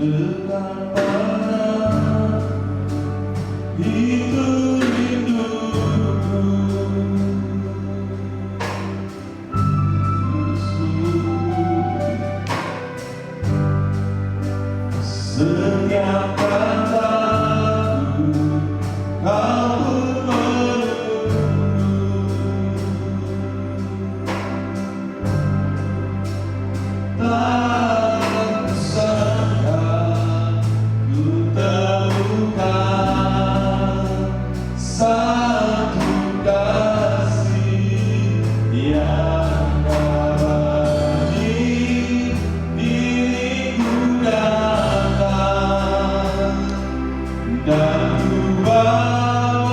betapa itu rinduku. Setiap kataku kau pun menunggu. Tak kusangka ku temukan satu kasih yang abadi diriku datang dan ku bawa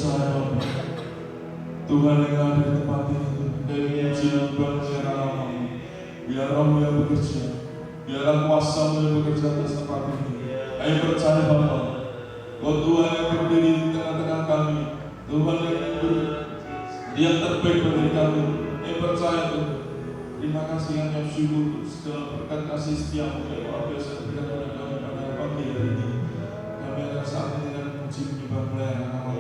percaya Bapak, Tuhan yang ada di tempat ini, dari puji bangsa nama-Mu, biar Roh-Mu yang bekerja, biarlah kuasa-Mu yang bekerja atas tempat ini. Kami percaya Bapak, bahwa Tuhan yang berdiri di tengah-tengah kami, Tuhan yang terbaik bagi kami. Kami percaya Tuhan. Terima kasih yang kami syukur untuk segala berkat kasih setia-Mu yang luar biasa berikan kepada kami pada pagi hari ini. Kami akan saat ini dengan puji menyembah melayani nama-Mu,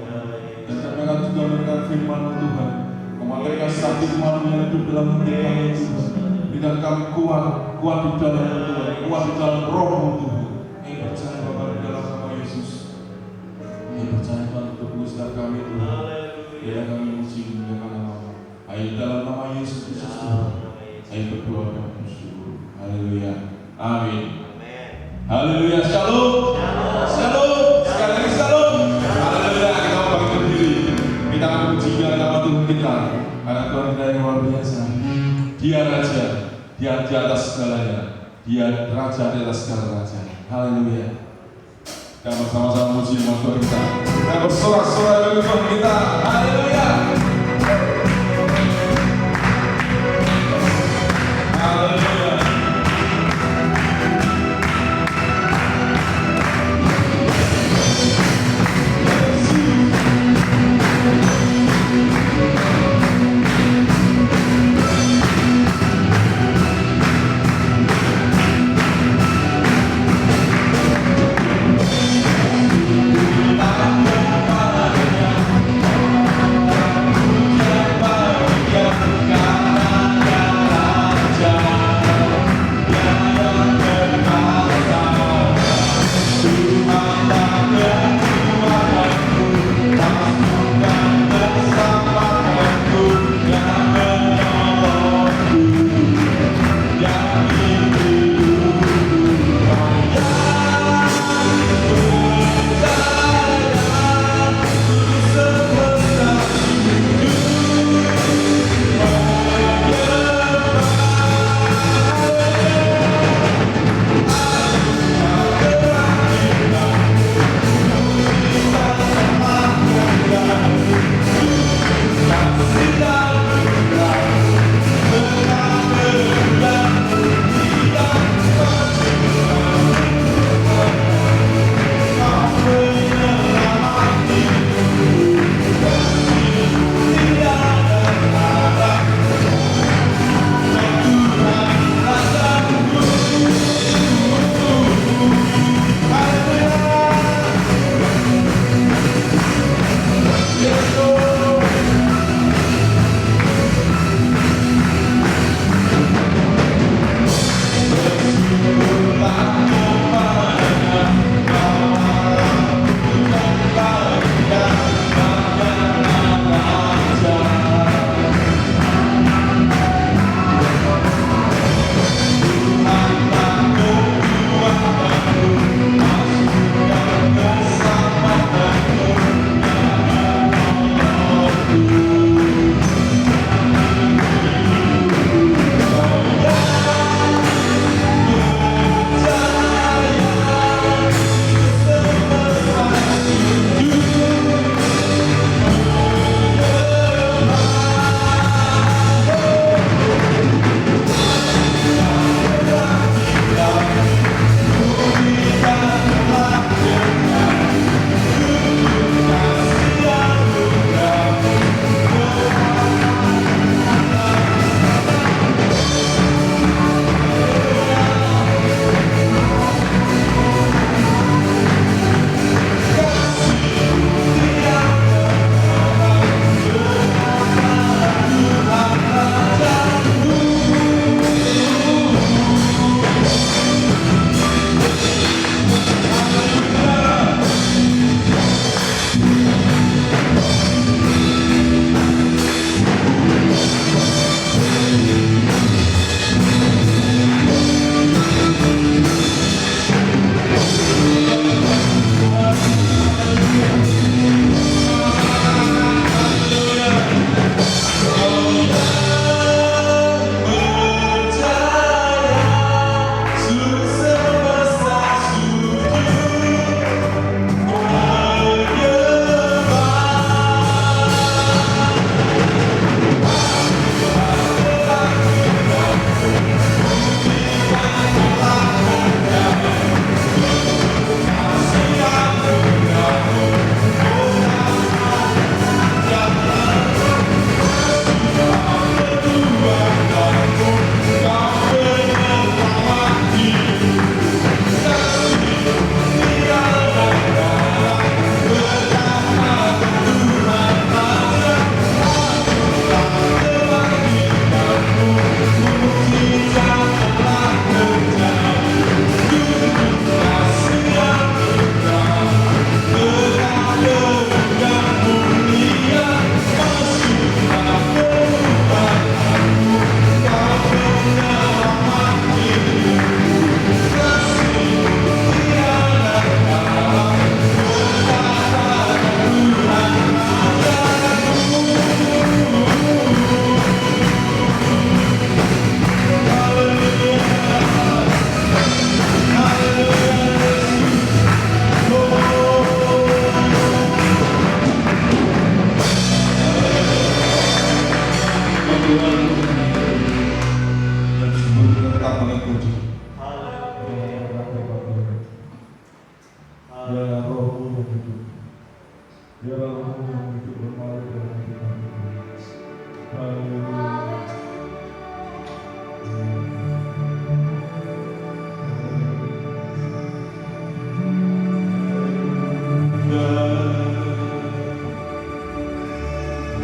dan kami akan juga memberikan firman-Mu Tuhan, mematahkan satu firman-Mu yang hidup dalam hati kami Tuhan. Berikan kami kuat di dalam Tuhan, kuat di dalam Roh-Mu Tuhan. Kami percaya Bapak di dalam nama Yesus. Kami percaya Tuhan untuk mengusir kami Tuhan. Biarlah kami puji menyembah nama-Mu. Ayo dalam nama Yesus Kristus Tuhan. Saya berdoa dan bersyukur. Haleluya. Amin. Haleluya. Shalom. Shalom. Sekali lagi shalom. Haleluya. Kita bangkit berdiri. Kita memuji nama Tuhan kita. Karena Tuhan kita yang luar biasa. Dia Raja. Dia di atas segalanya. Dia Raja di atas segala raja. Haleluya. Kita bersama-sama memuji nama Tuhan kita. Kita bersorak-sorai bagi Tuhan kita. Haleluya.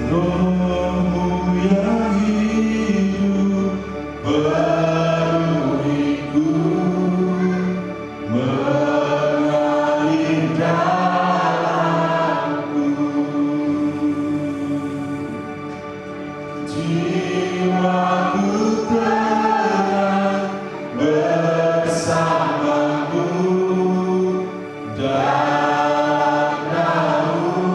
Rohmu yang hidup penuhiku, mengalir dalamku. Jiwaku tenang bersamamu dalam naunganmu.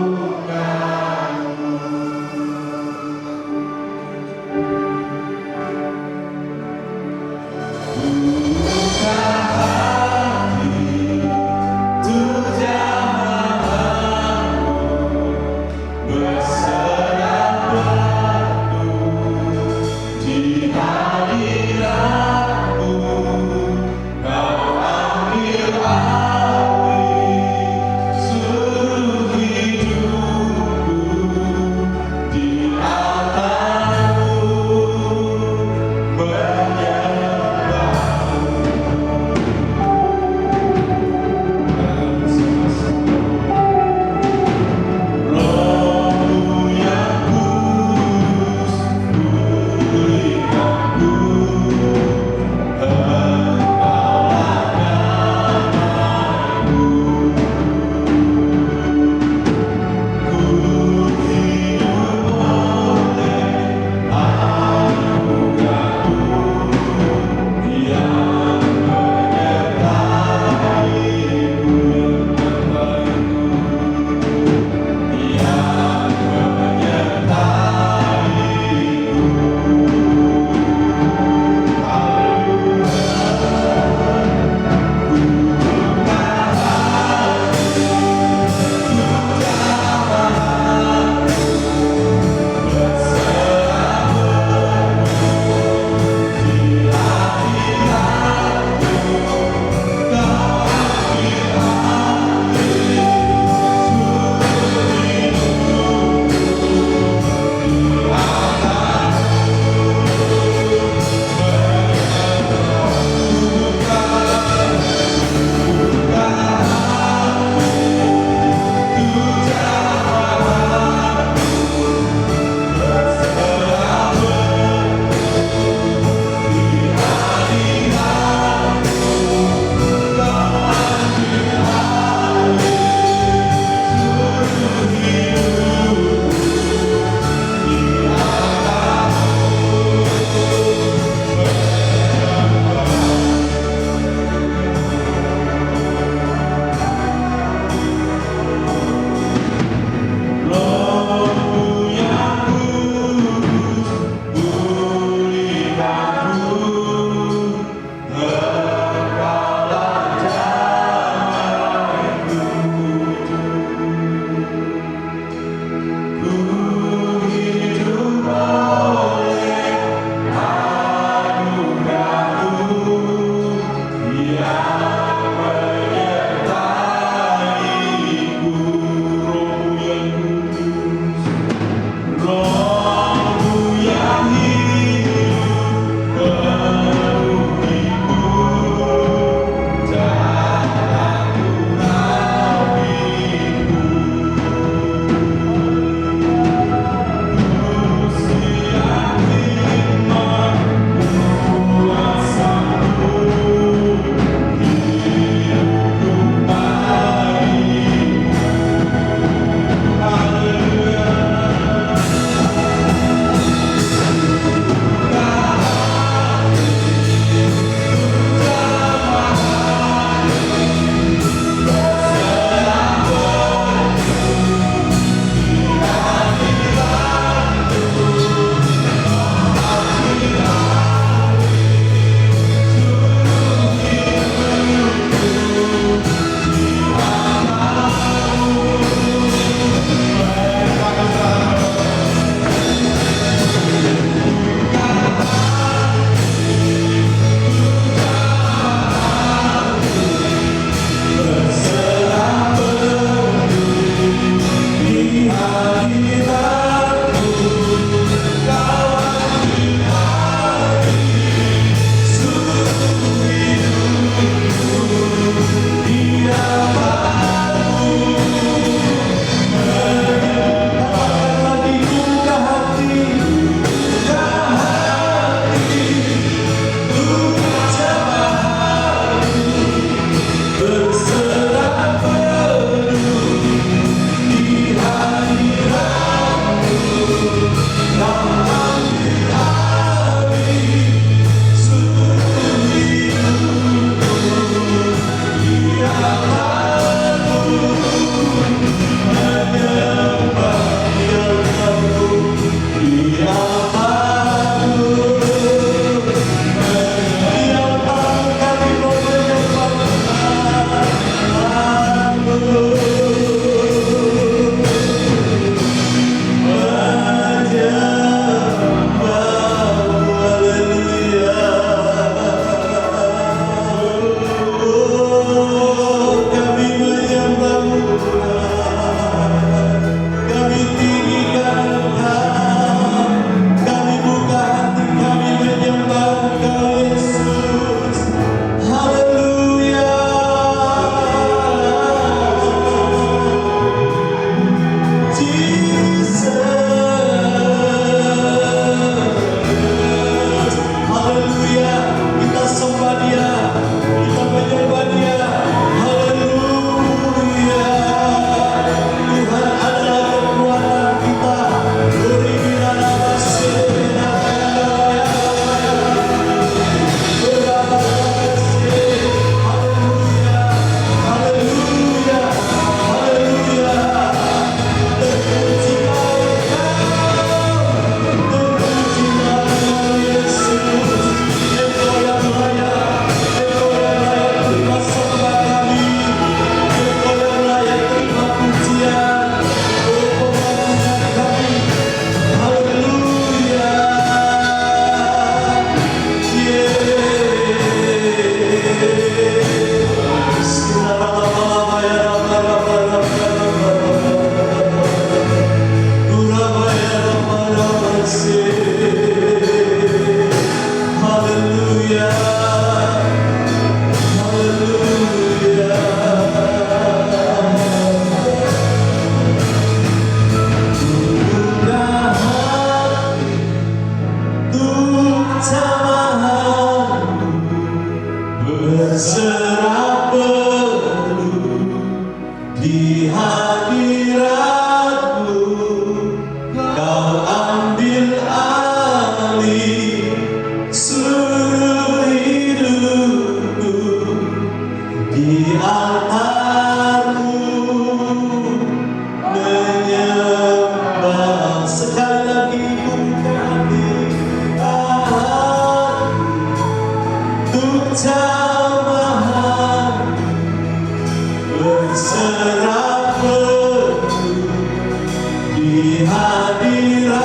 hadirat-Mu,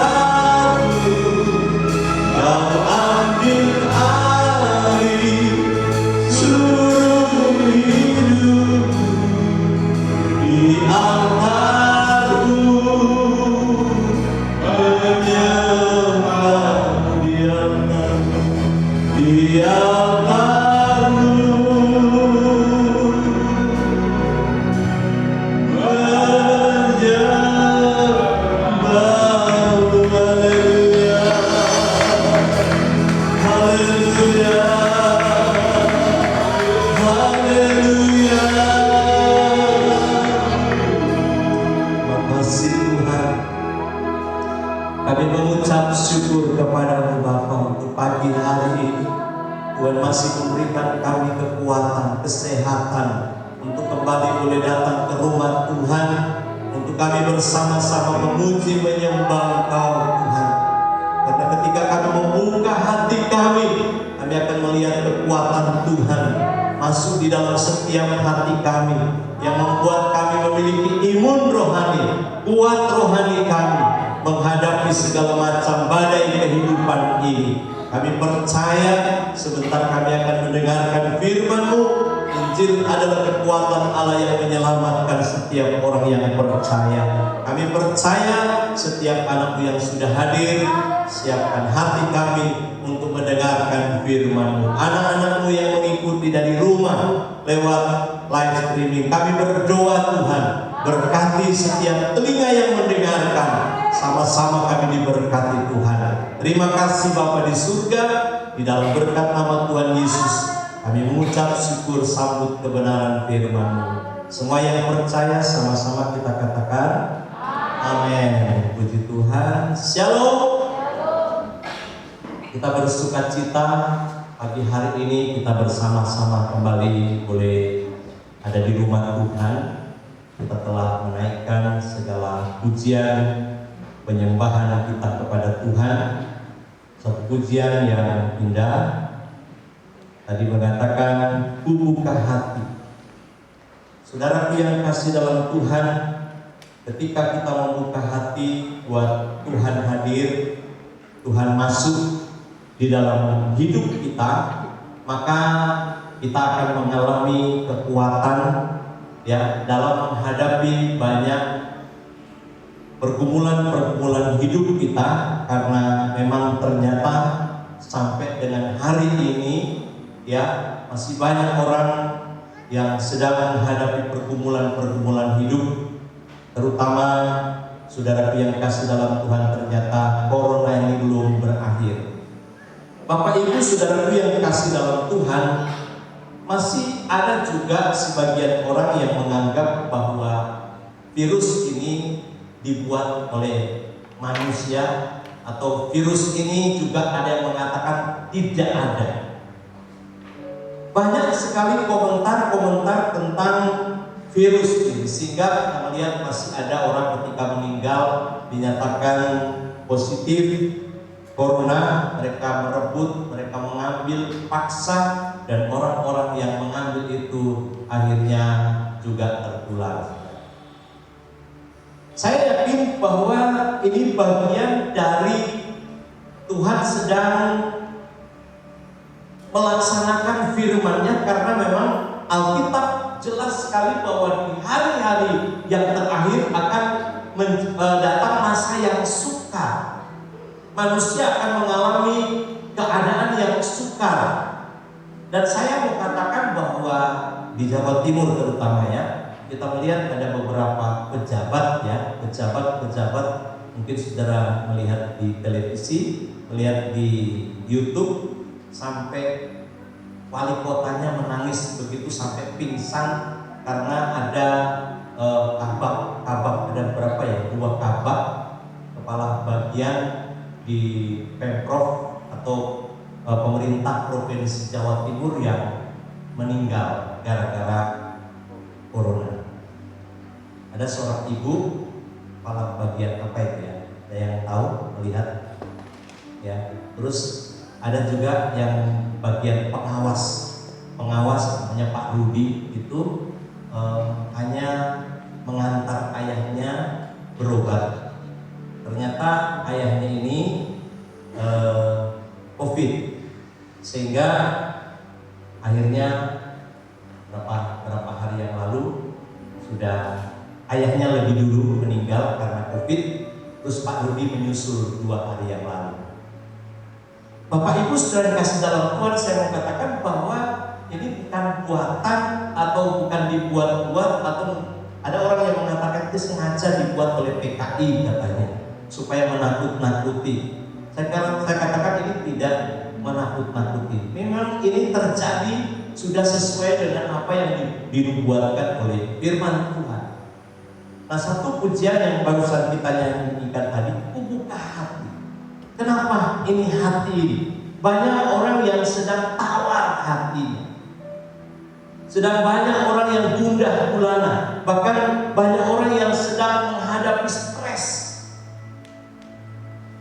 Kau ambil alih seluruh hidup di altar-Mu, menyembah di altar-Mu, kami mengucap syukur kepada-Mu Bapa untuk pagi hari ini. Tuhan masih memberikan kami kekuatan, kesehatan untuk kembali boleh datang ke rumah Tuhan, untuk kami bersama-sama memuji menyembah Engkau Tuhan. Karena ketika kami membuka hati kami akan melihat kekuatan Tuhan masuk di dalam setiap hati kami, yang membuat kami memiliki imun rohani, kuat rohani kami menghadapi segala macam badai kehidupan ini. Kami percaya sebentar kami akan mendengarkan firman-Mu. Injil adalah kekuatan Allah yang menyelamatkan setiap orang yang percaya. Kami percaya setiap anak-Mu yang sudah hadir, siapkan hati kami untuk mendengarkan firman-Mu. Anak-anak-Mu yang mengikuti dari rumah lewat live streaming, kami berdoa Tuhan, berkati setiap telinga yang mendengarkan. Sama-sama kami diberkati Tuhan. Terima kasih Bapa di surga, di dalam berkat nama Tuhan Yesus kami mengucap syukur sambut kebenaran firman-Mu. Semua yang percaya sama-sama kita katakan amin. Puji Tuhan. Shalom. Kita bersuka cita pagi hari ini kita bersama-sama kembali boleh ada di rumah Tuhan. Kita telah menaikkan segala pujian penyembahan kita kepada Tuhan, satu pujian yang indah. Tadi mengatakan buka hati. Saudaraku yang kasih dalam Tuhan, ketika kita membuka hati buat Tuhan hadir, Tuhan masuk di dalam hidup kita, maka kita akan mengalami kekuatan ya dalam menghadapi banyak pergumulan-pergumulan hidup kita, karena memang ternyata sampai dengan hari ini ya masih banyak orang yang sedang menghadapi pergumulan-pergumulan hidup, terutama saudara yang kasih dalam Tuhan, ternyata corona ini belum berakhir. Bapak Ibu saudaraku yang kasih dalam Tuhan, masih ada juga sebagian orang yang menganggap bahwa virus ini dibuat oleh manusia, atau virus ini juga ada yang mengatakan tidak ada. Banyak sekali komentar-komentar tentang virus ini, sehingga kita melihat masih ada orang ketika meninggal dinyatakan positif corona, mereka merebut, mereka mengambil paksa, dan orang-orang yang mengambil itu akhirnya juga tertular. Saya yakin bahwa ini bagian dari Tuhan sedang melaksanakan firman-Nya, karena memang Alkitab jelas sekali bahwa di hari-hari yang terakhir akan datang masa yang sukar. Manusia akan mengalami keadaan yang sukar. Dan saya mau katakan bahwa di Jawa Timur terutamanya, kita melihat ada beberapa pejabat ya, pejabat mungkin saudara melihat di televisi, melihat di YouTube, sampai wali kotanya menangis begitu sampai pingsan karena ada kabak ada berapa ya, 2 kabak kepala bagian di Pemprov atau pemerintah Provinsi Jawa Timur yang meninggal gara-gara corona. Ada seorang ibu kepala bagian apa itu ya? Ada yang tahu, melihat? Ya. Terus ada juga yang bagian pengawas namanya Pak Rudi, itu hanya mengantar ayahnya berobat. Ternyata ayahnya ini COVID, sehingga akhirnya berapa hari yang lalu sudah ayahnya lebih dulu meninggal karena COVID. Terus Pak Rudi menyusul 2 hari yang lalu. Bapak Ibu saudara yang kasih dalam Tuhan, saya mau katakan bahwa ini bukan buatan atau bukan dibuat-buat, atau ada orang yang mengatakan itu sengaja dibuat oleh PKI katanya supaya menakut-nakuti. Saya katakan ini tidak menakut-nakuti. Memang ini terjadi sudah sesuai dengan apa yang dibuatkan oleh firman Tuhan. Nah, satu pujian yang barusan kita nyanyikan tadi, buka hati. Kenapa ini hati ini? Banyak orang yang sedang tawar hatinya. Sedang banyak orang yang gundah gulana. Bahkan banyak orang yang sedang menghadapi stres,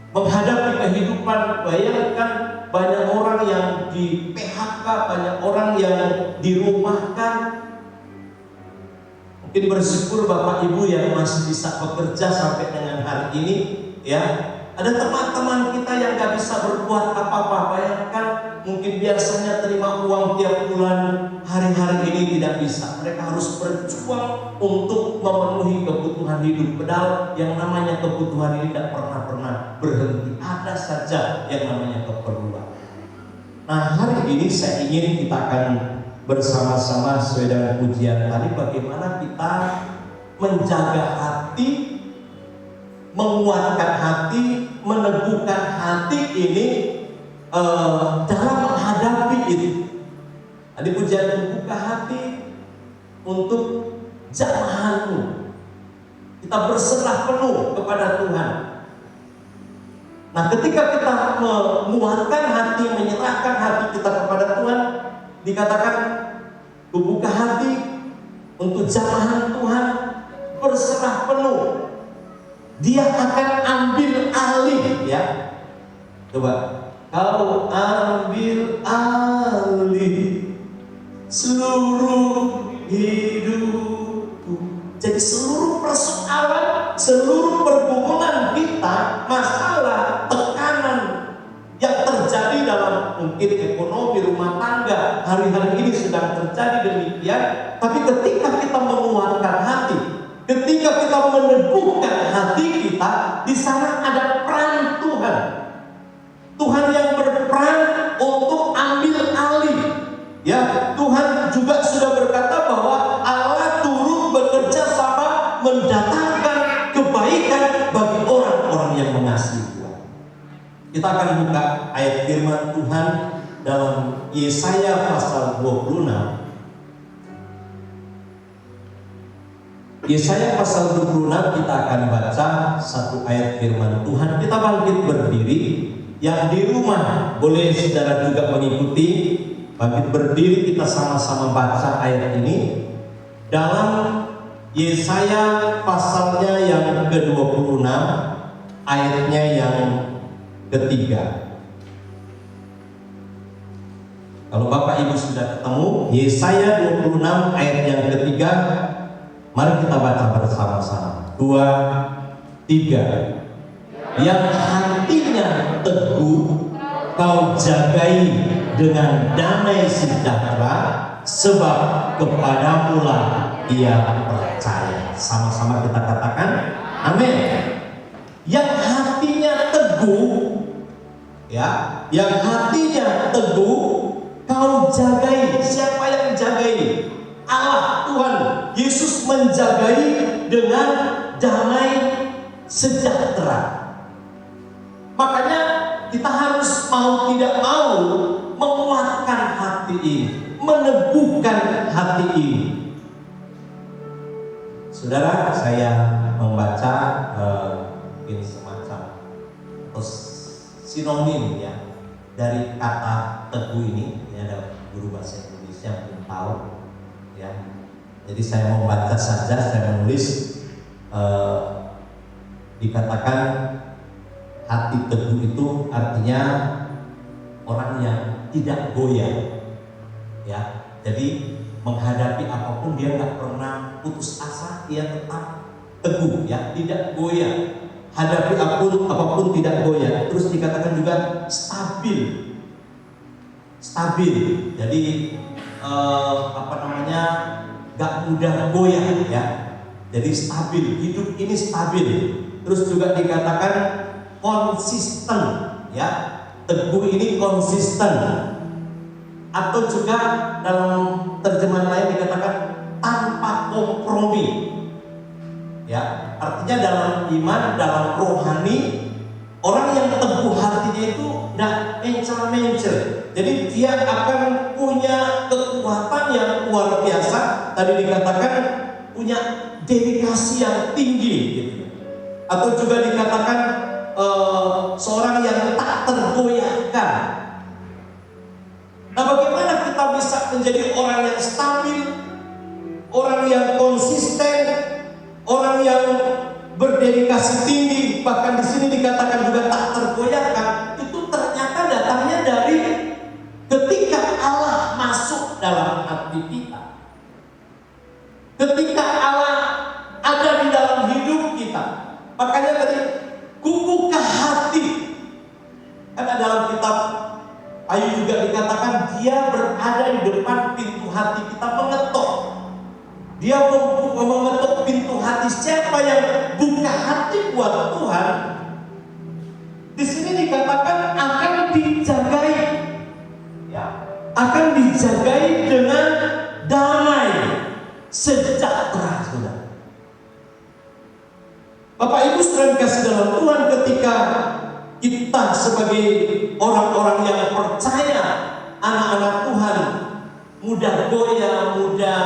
menghadapi kehidupan. Bayangkan banyak orang yang di PHK, banyak orang yang dirumahkan. Mungkin bersyukur Bapak Ibu yang masih bisa bekerja sampai dengan hari ini, ya. Ada teman-teman kita yang gak bisa berbuat apa-apa. Bayangkan mungkin biasanya terima uang tiap bulan, hari-hari ini tidak bisa. Mereka harus berjuang untuk memenuhi kebutuhan hidup. Padahal yang namanya kebutuhan ini tidak pernah berhenti. Ada saja yang namanya keperluan. Nah, hari ini saya ingin kita akan bersama-sama sesuai dengan pujian tadi, bagaimana kita menjaga hati, menguatkan hati, meneguhkan hati ini dalam menghadapi itu. Tadi pujian membuka hati untuk jamahanmu. Kita berserah penuh kepada Tuhan. Nah, ketika kita menguatkan hati, menyerahkan hati kita kepada Tuhan, dikatakan membuka hati untuk jamahan Tuhan, berserah penuh. Dia akan ambil alih, ya. Coba, kau ambil alih seluruh hidupku. Jadi seluruh persoalan, seluruh pergumulan kita, masalah, tekanan yang terjadi dalam mungkin ekonomi rumah tangga hari-hari ini sedang terjadi demikian. Tapi ketika kita menguatkan hati, ketika kita meneguhkan hati kita, di sana ada peran Tuhan. Tuhan yang berperan untuk ambil alih. Ya, Tuhan juga sudah berkata bahwa Allah turut bekerja sama mendatangkan kebaikan bagi orang-orang yang mengasihi Tuhan. Kita akan buka ayat firman Tuhan dalam Yesaya pasal 26. Yesaya pasal 26 kita akan baca satu ayat firman Tuhan. Kita bangkit berdiri. Yang di rumah boleh saudara juga mengikuti. Bangkit berdiri, kita sama-sama baca ayat ini dalam Yesaya pasalnya yang ke-26, ayatnya yang ketiga. Kalau Bapak Ibu sudah ketemu Yesaya 26 ayat yang ketiga, mari kita baca bersama-sama. 2, 3. Yang hatinya teguh kau jagai dengan damai sejahtera, sebab kepadamu lah ia percaya. Sama-sama kita katakan amin. Yang hatinya teguh, ya, yang hatinya teguh kau jagai. Siapa yang jagai? Allah, Tuhan Yesus menjagai dengan damai sejahtera. Makanya kita harus mau tidak mau menguatkan hati ini, meneguhkan hati ini. Saudara, saya membaca ini semacam sinonim ya dari kata teguh ini. Ini ada guru bahasa Indonesia yang belum tahu ya. Jadi saya membaca saja, saya menulis dikatakan hati teguh itu artinya orang yang tidak goyah, ya. Jadi menghadapi apapun dia nggak pernah putus asa, dia tetap teguh, ya, tidak goyah. hadapi apapun tidak goyah. Terus dikatakan juga stabil. Jadi gak mudah goyah ya. Jadi stabil, hidup ini stabil. Terus juga dikatakan konsisten ya. Teguh ini konsisten. Atau juga dalam terjemahan lain dikatakan tanpa kompromi. Ya, artinya dalam iman, dalam rohani, orang yang teguh hatinya itu tidak mencer-mencer. Jadi dia akan punya kekuatan yang luar biasa. Tadi dikatakan punya dedikasi yang tinggi gitu. Atau juga dikatakan seorang yang tak tergoyahkan. Nah, bagaimana kita bisa menjadi orang yang stabil, orang yang konsisten, orang yang berdedikasi tinggi, bahkan di sini dikatakan juga tak tergoyahkan? Itu ternyata datangnya dari ketika Allah masuk dalam hati kita. Ketika Allah ada di dalam hidup kita. Makanya tadi kubuka hati. Karena dalam kitab Ayub juga dikatakan dia berada di depan pintu hati kita, mengetok. Dia mengetok pintu hati. Siapa yang buka hati buat Tuhan, di sini dikatakan akan dijagai, ya, akan dijagai dengan damai sejahtera, saudara. Bapak Ibu saudara kasih dalam Tuhan, ketika kita sebagai orang-orang yang percaya, anak-anak Tuhan, mudah goyah, mudah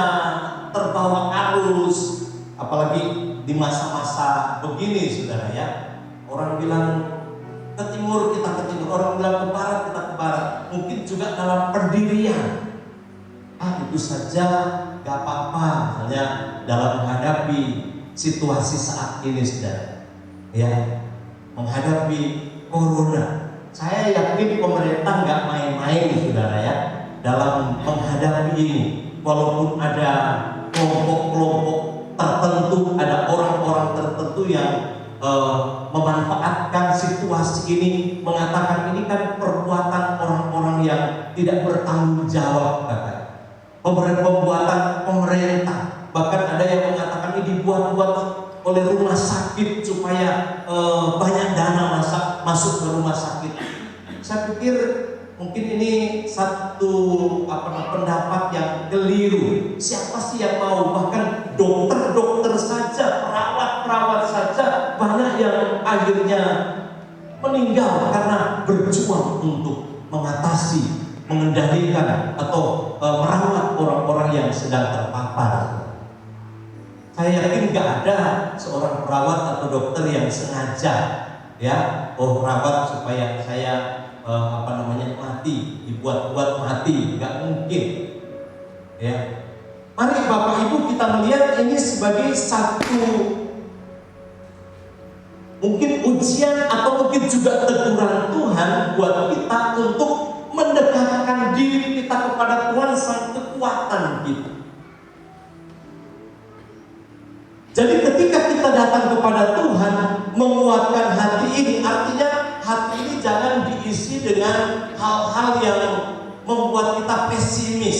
terbawa arus, apalagi di masa-masa begini, saudara ya. Orang bilang ke timur, kita ke timur. Orang bilang ke barat, kita ke barat. Mungkin juga dalam pendirian. Itu saja gak apa-apa, misalnya dalam menghadapi situasi saat ini, saudara ya, menghadapi corona. Saya yakin pemerintah nggak main-main, saudara ya, dalam menghadapi ini. Walaupun ada kelompok-kelompok tertentu, ada orang-orang tertentu yang memanfaatkan situasi ini, mengatakan ini kan perbuatan orang-orang yang tidak bertanggung jawab, katanya. Pembuatan pemerintah, bahkan ada yang mengatakan ini dibuat-buat oleh rumah sakit supaya banyak dana masuk ke rumah sakit. Saya pikir mungkin ini satu pendapat yang keliru. Siapa sih yang mau? Bahkan dokter-dokter saja, perawat-perawat saja, banyak yang akhirnya meninggal karena berjuang untuk mengatasi, mengendalikan atau merawat orang-orang yang sedang terpapar. Saya yakin nggak ada seorang perawat atau dokter yang sengaja ya, perawat supaya saya mati, dibuat-buat mati, nggak mungkin. Ya, mari Bapak Ibu kita melihat ini sebagai satu mungkin ujian atau mungkin juga teguran Tuhan buat kita untuk mendekatkan diri kita kepada Tuhan, sang kekuatan kita. Jadi ketika kita datang kepada Tuhan, menguatkan hati ini, artinya hati ini jangan diisi dengan hal-hal yang membuat kita pesimis.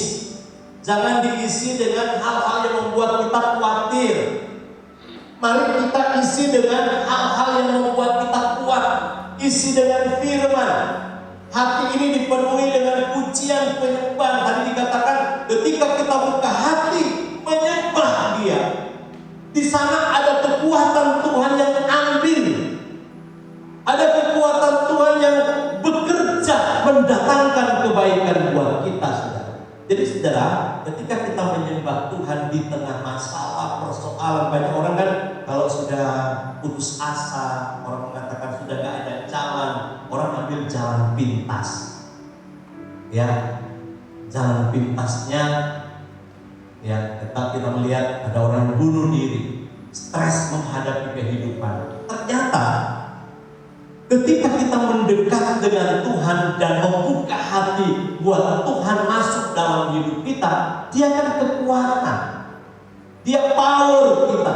Jangan diisi dengan hal-hal yang membuat kita khawatir. Mari kita isi dengan hal-hal yang membuat kita kuat. Isi dengan firman. Hati ini dipenuhi dengan pujian, penyembahan. Tadi dikatakan ketika kita buka hati, menyembah Dia, di sana ada kekuatan Tuhan yang ambil. Ada kekuatan Tuhan yang bekerja mendatangkan kebaikan buat kita, saudara. Jadi saudara, ketika kita menyembah Tuhan di tengah masalah, persoalan, banyak orang kan kalau sudah putus asa, orang mengatakan sudah gak ada jalan, orang ambil jalan pintas. Ya, jalan pintasnya ya, kita melihat ada orang yang bunuh diri, stres menghadapi kehidupan. Ternyata ketika kita mendekat dengan Tuhan dan membuka hati buat Tuhan masuk dalam hidup kita, Dia akan kekuatan, Dia power kita.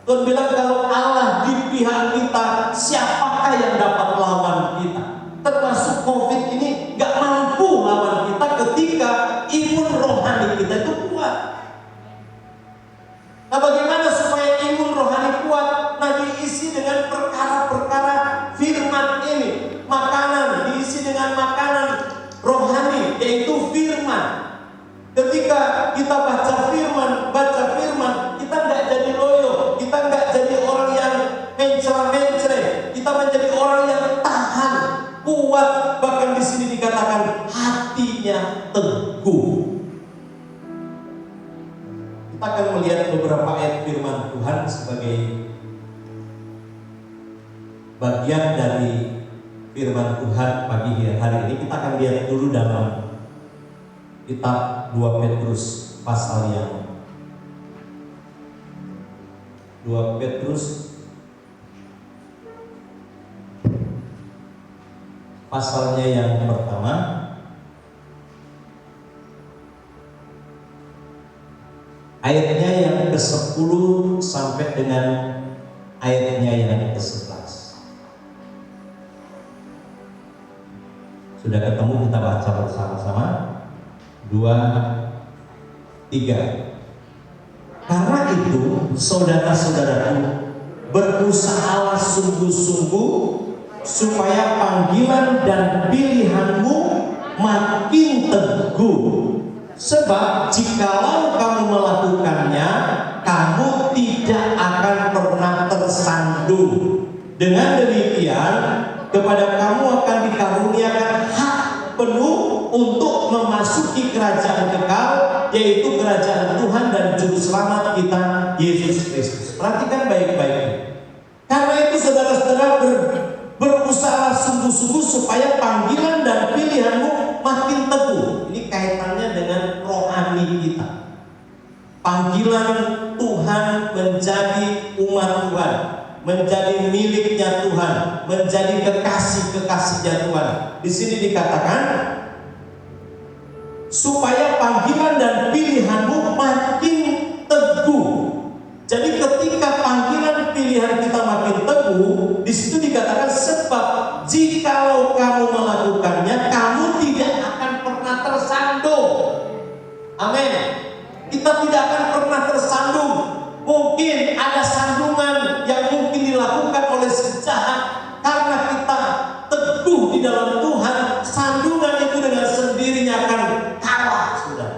Tuhan bilang kalau Allah di pihak kita, siapakah yang dapat lawan kita? Termasuk COVID ini gak mampu lawan kita ketika imun rohani kita itu kuat. Nah, bagaimana supaya imun rohani kuat? Nah, diisi dengan perkara-perkara firman ini. Makanan, diisi dengan makanan rohani, yaitu firman. Ketika kita baca firman, kita nggak jadi loyo, kita nggak jadi orang yang mencela-mencere, kita menjadi orang yang tahan, kuat. Bahkan di sini dikatakan hatinya teguh. Kita akan melihat beberapa ayat firman Tuhan sebagai bagian dari firman Tuhan pagi hari ini. Kita akan lihat dulu dalam kitab 2 Petrus pasal yang 2 Petrus pasalnya yang pertama, ayatnya yang ke-10 sampai dengan ayatnya yang ke-11. Sudah ketemu, kita baca bersama-sama. 2, 3. Karena itu, saudara-saudaraku, berusahalah sungguh-sungguh supaya panggilan dan pilihanmu makin teguh. Sebab jikalau kamu melakukannya, kamu tidak akan pernah tersandung. Dengan demikian, kepada kamu akan dikaruniakan hak penuh untuk memasuki kerajaan kekal, yaitu kerajaan Tuhan dan Juru Selamat kita, Yesus Kristus. Perhatikan baik-baik. Karena itu saudara-saudara, berusaha sungguh-sungguh supaya panggilan dan pilihanmu makin teguh. Ini kaitannya dengan rohani kita. Panggilan Tuhan menjadi umat Tuhan, menjadi miliknya Tuhan, menjadi kekasih-kekasihnya Tuhan. Di sini dikatakan supaya panggilan dan pilihanmu makin teguh. Jadi ketika panggilan pilihan kita makin teguh, di situ dikatakan sebab jikalau kamu melakukannya, kamu tidak akan pernah tersandung. Amin. Kita tidak akan pernah tersandung. Mungkin ada sandungan yang mungkin dilakukan oleh si jahat, karena kita teguh di dalam Tuhan, sandungan itu dengan sendirinya akan kalah, saudara.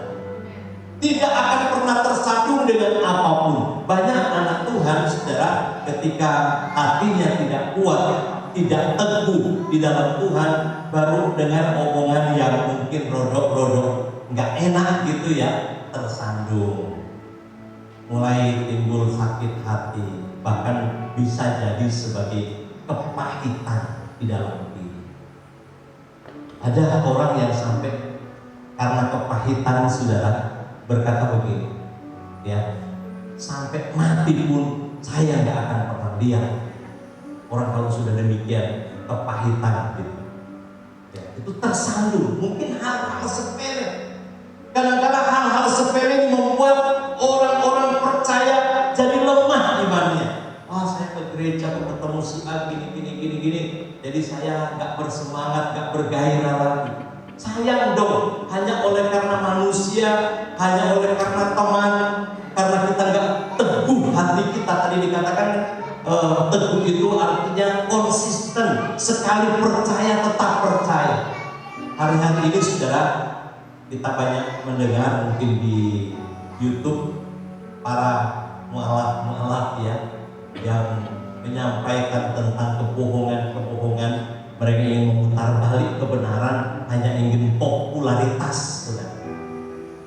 Tidak akan pernah tersandung dengan apapun. Banyak anak Tuhan, saudara, ketika hatinya tidak kuat, tidak teguh di dalam Tuhan, baru dengar omongan yang mungkin rodok-rodok, nggak enak gitu ya, tersandung. Mulai timbul sakit hati, bahkan bisa jadi sebagai kepahitan di dalam diri. Ada orang yang sampai karena kepahitan, saudara, berkata begini, ya, sampai mati pun saya nggak akan pernah lihat orang kalau sudah demikian kepahitan gitu. Ya, itu tersandung. Mungkin hal-hal sepele. Kadang-kadang hal-hal sepele ini membuat orang-orang percaya jadi lemah imannya. Saya ke gereja ketemu si A gini. Jadi saya nggak bersemangat, nggak bergairah lagi. Sayang dong, hanya oleh karena manusia, hanya oleh karena teman, karena kita nggak teguh hati kita. Tadi dikatakan teguh itu artinya konsisten, sekali percaya tetap percaya. Hari-hari ini saudara, kita banyak mendengar mungkin di YouTube para mualaf ya yang menyampaikan tentang kebohongan. Mereka ingin memutar balik kebenaran, hanya ingin popularitas, saudara.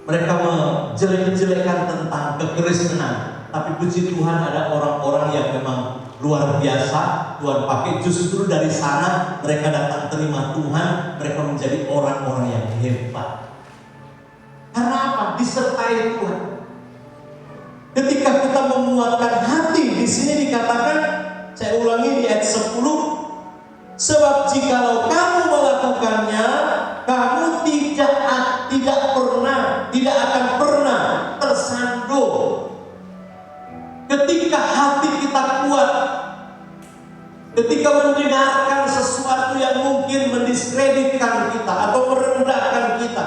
Mereka menjelek-jelekan tentang kekristenan, tapi puji Tuhan ada orang-orang yang memang luar biasa Tuhan pakai. Justru dari sana mereka datang terima Tuhan, mereka menjadi orang-orang yang hebat. Karena apa? Disertai Tuhan. Ketika kita memuatkan hati, di sini dikatakan, saya ulangi di ayat 10, sebab jikalau kamu melakukannya, kamu tidak akan pernah tersandung. Ketika hati Ketika mendengarkan sesuatu yang mungkin mendiskreditkan kita atau merendahkan kita,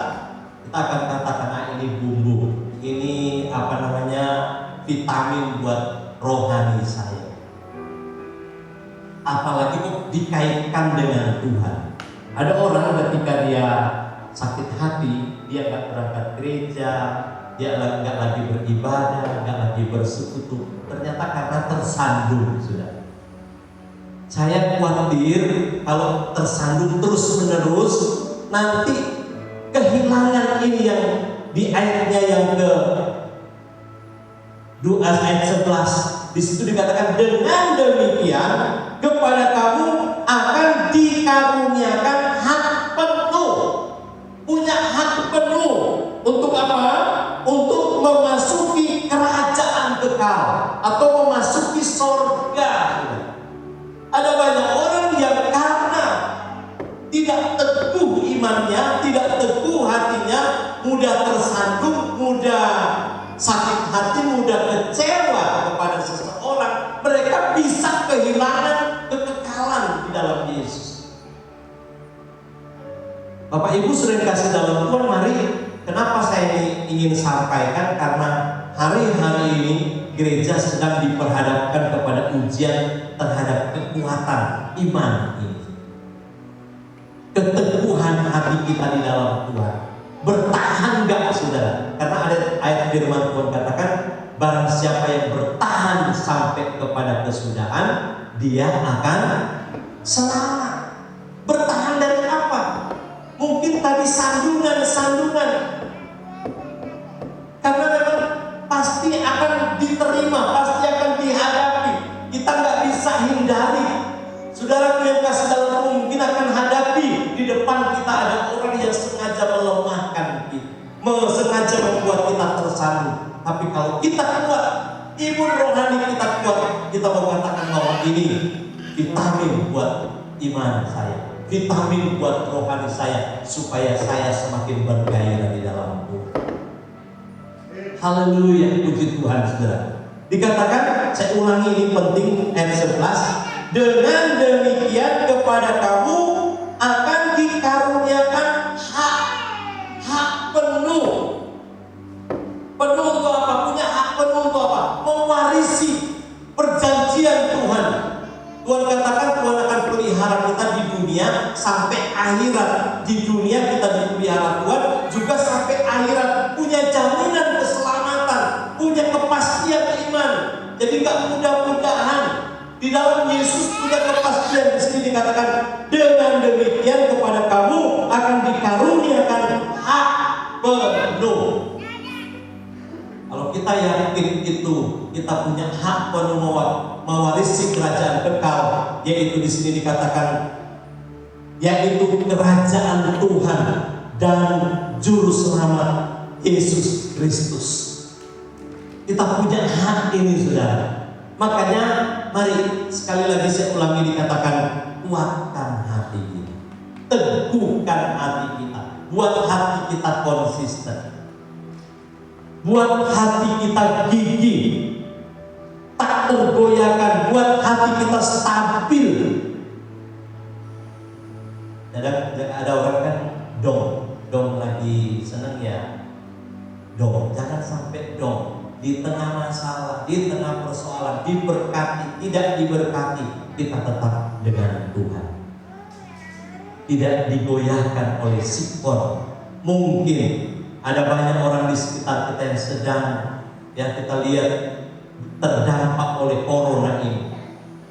kita akan katakan, ah, ini bumbu, ini vitamin buat rohani saya. Apalagi kok dikaitkan dengan Tuhan. Ada orang ketika dia sakit hati, dia nggak berangkat gereja, dia nggak lagi beribadah, nggak lagi bersekutu. Ternyata karena tersandung sudah. Saya khawatir kalau tersandung terus-menerus, nanti kehilangan ini yang di ayatnya yang ke 2 ayat 11. Di situ dikatakan, dengan demikian kepada kamu akan dikaruniakan hak penuh. Punya hak penuh. Untuk apa? Untuk memasuki kerajaan kekal atau memasuki surga. Ada banyak orang yang karena tidak teguh imannya, tidak teguh hatinya, mudah tersandung, mudah sakit hati, mudah kecewa kepada seseorang, mereka bisa kehilangan kekekalan di dalam Yesus. Bapak Ibu sering kasih dalam Tuhan, mari, kenapa saya ingin sampaikan? Karena hari-hari ini gereja sedang diperhadapkan kepada ujian terhadap kekuatan iman ini, keteguhan hati kita di dalam Tuhan. Bertahan gak saudara? Karena ada ayat firman Tuhan katakan, barang siapa yang bertahan sampai kepada kesudahan, dia akan selamat. Bertahan dari apa? Mungkin tadi sandungan-sandungan, karena memang pasti akan diterima, pasti akan dihadapi. Kita nggak bisa hindari. Saudara yang kasih dalam, mungkin akan hadapi di depan kita ada orang yang sengaja melemahkan kita, sengaja membuat kita tersandung. Tapi kalau kita kuat, imun rohani kita kuat, kita mau katakan bahwa ini vitamin buat iman saya, vitamin buat rohani saya, supaya saya semakin bergairah di dalam Tuhan. Haleluya, puji Tuhan saudara. Dikatakan, saya ulangi ini penting, ayat 11. Dengan demikian kepada kamu akan dikaruniakan hak penuh. Penuh untuk apa? Punya hak penuh untuk apa? Mewarisi perjanjian Tuhan. Tuhan katakan Tuhan akan pelihara kita di dunia sampai akhirat. Di dunia kita dipelihara Tuhan, juga sampai akhirat. Punya jaminan keselamatan, punya kepastian iman. Jadi gak mudah-mudahan. Di dalam Yesus punya kepastian. Di sini dikatakan, dengan demikian kepada kamu akan dikaruniakan hak penuh. Kalau kita yakin itu, kita punya hak penuh mewarisi kerajaan kekal, yaitu di sini dikatakan, yaitu kerajaan Tuhan dan Juru Selamat Yesus Kristus. Kita punya hak ini, saudara. Makanya mari sekali lagi saya ulangi, dikatakan, kuatkan hati kita, teguhkan hati kita, buat hati kita konsisten, buat hati kita gigih, tak tergoyahkan, buat hati kita stabil. Ada orang kan dong lagi senang ya, jangan sampai di tengah masalah, di tengah persoalan, diberkati, tidak diberkati, kita tetap dengan Tuhan. Tidak digoyahkan oleh sikon. Mungkin ada banyak orang di sekitar kita yang sedang, ya kita lihat, terdampak oleh corona ini.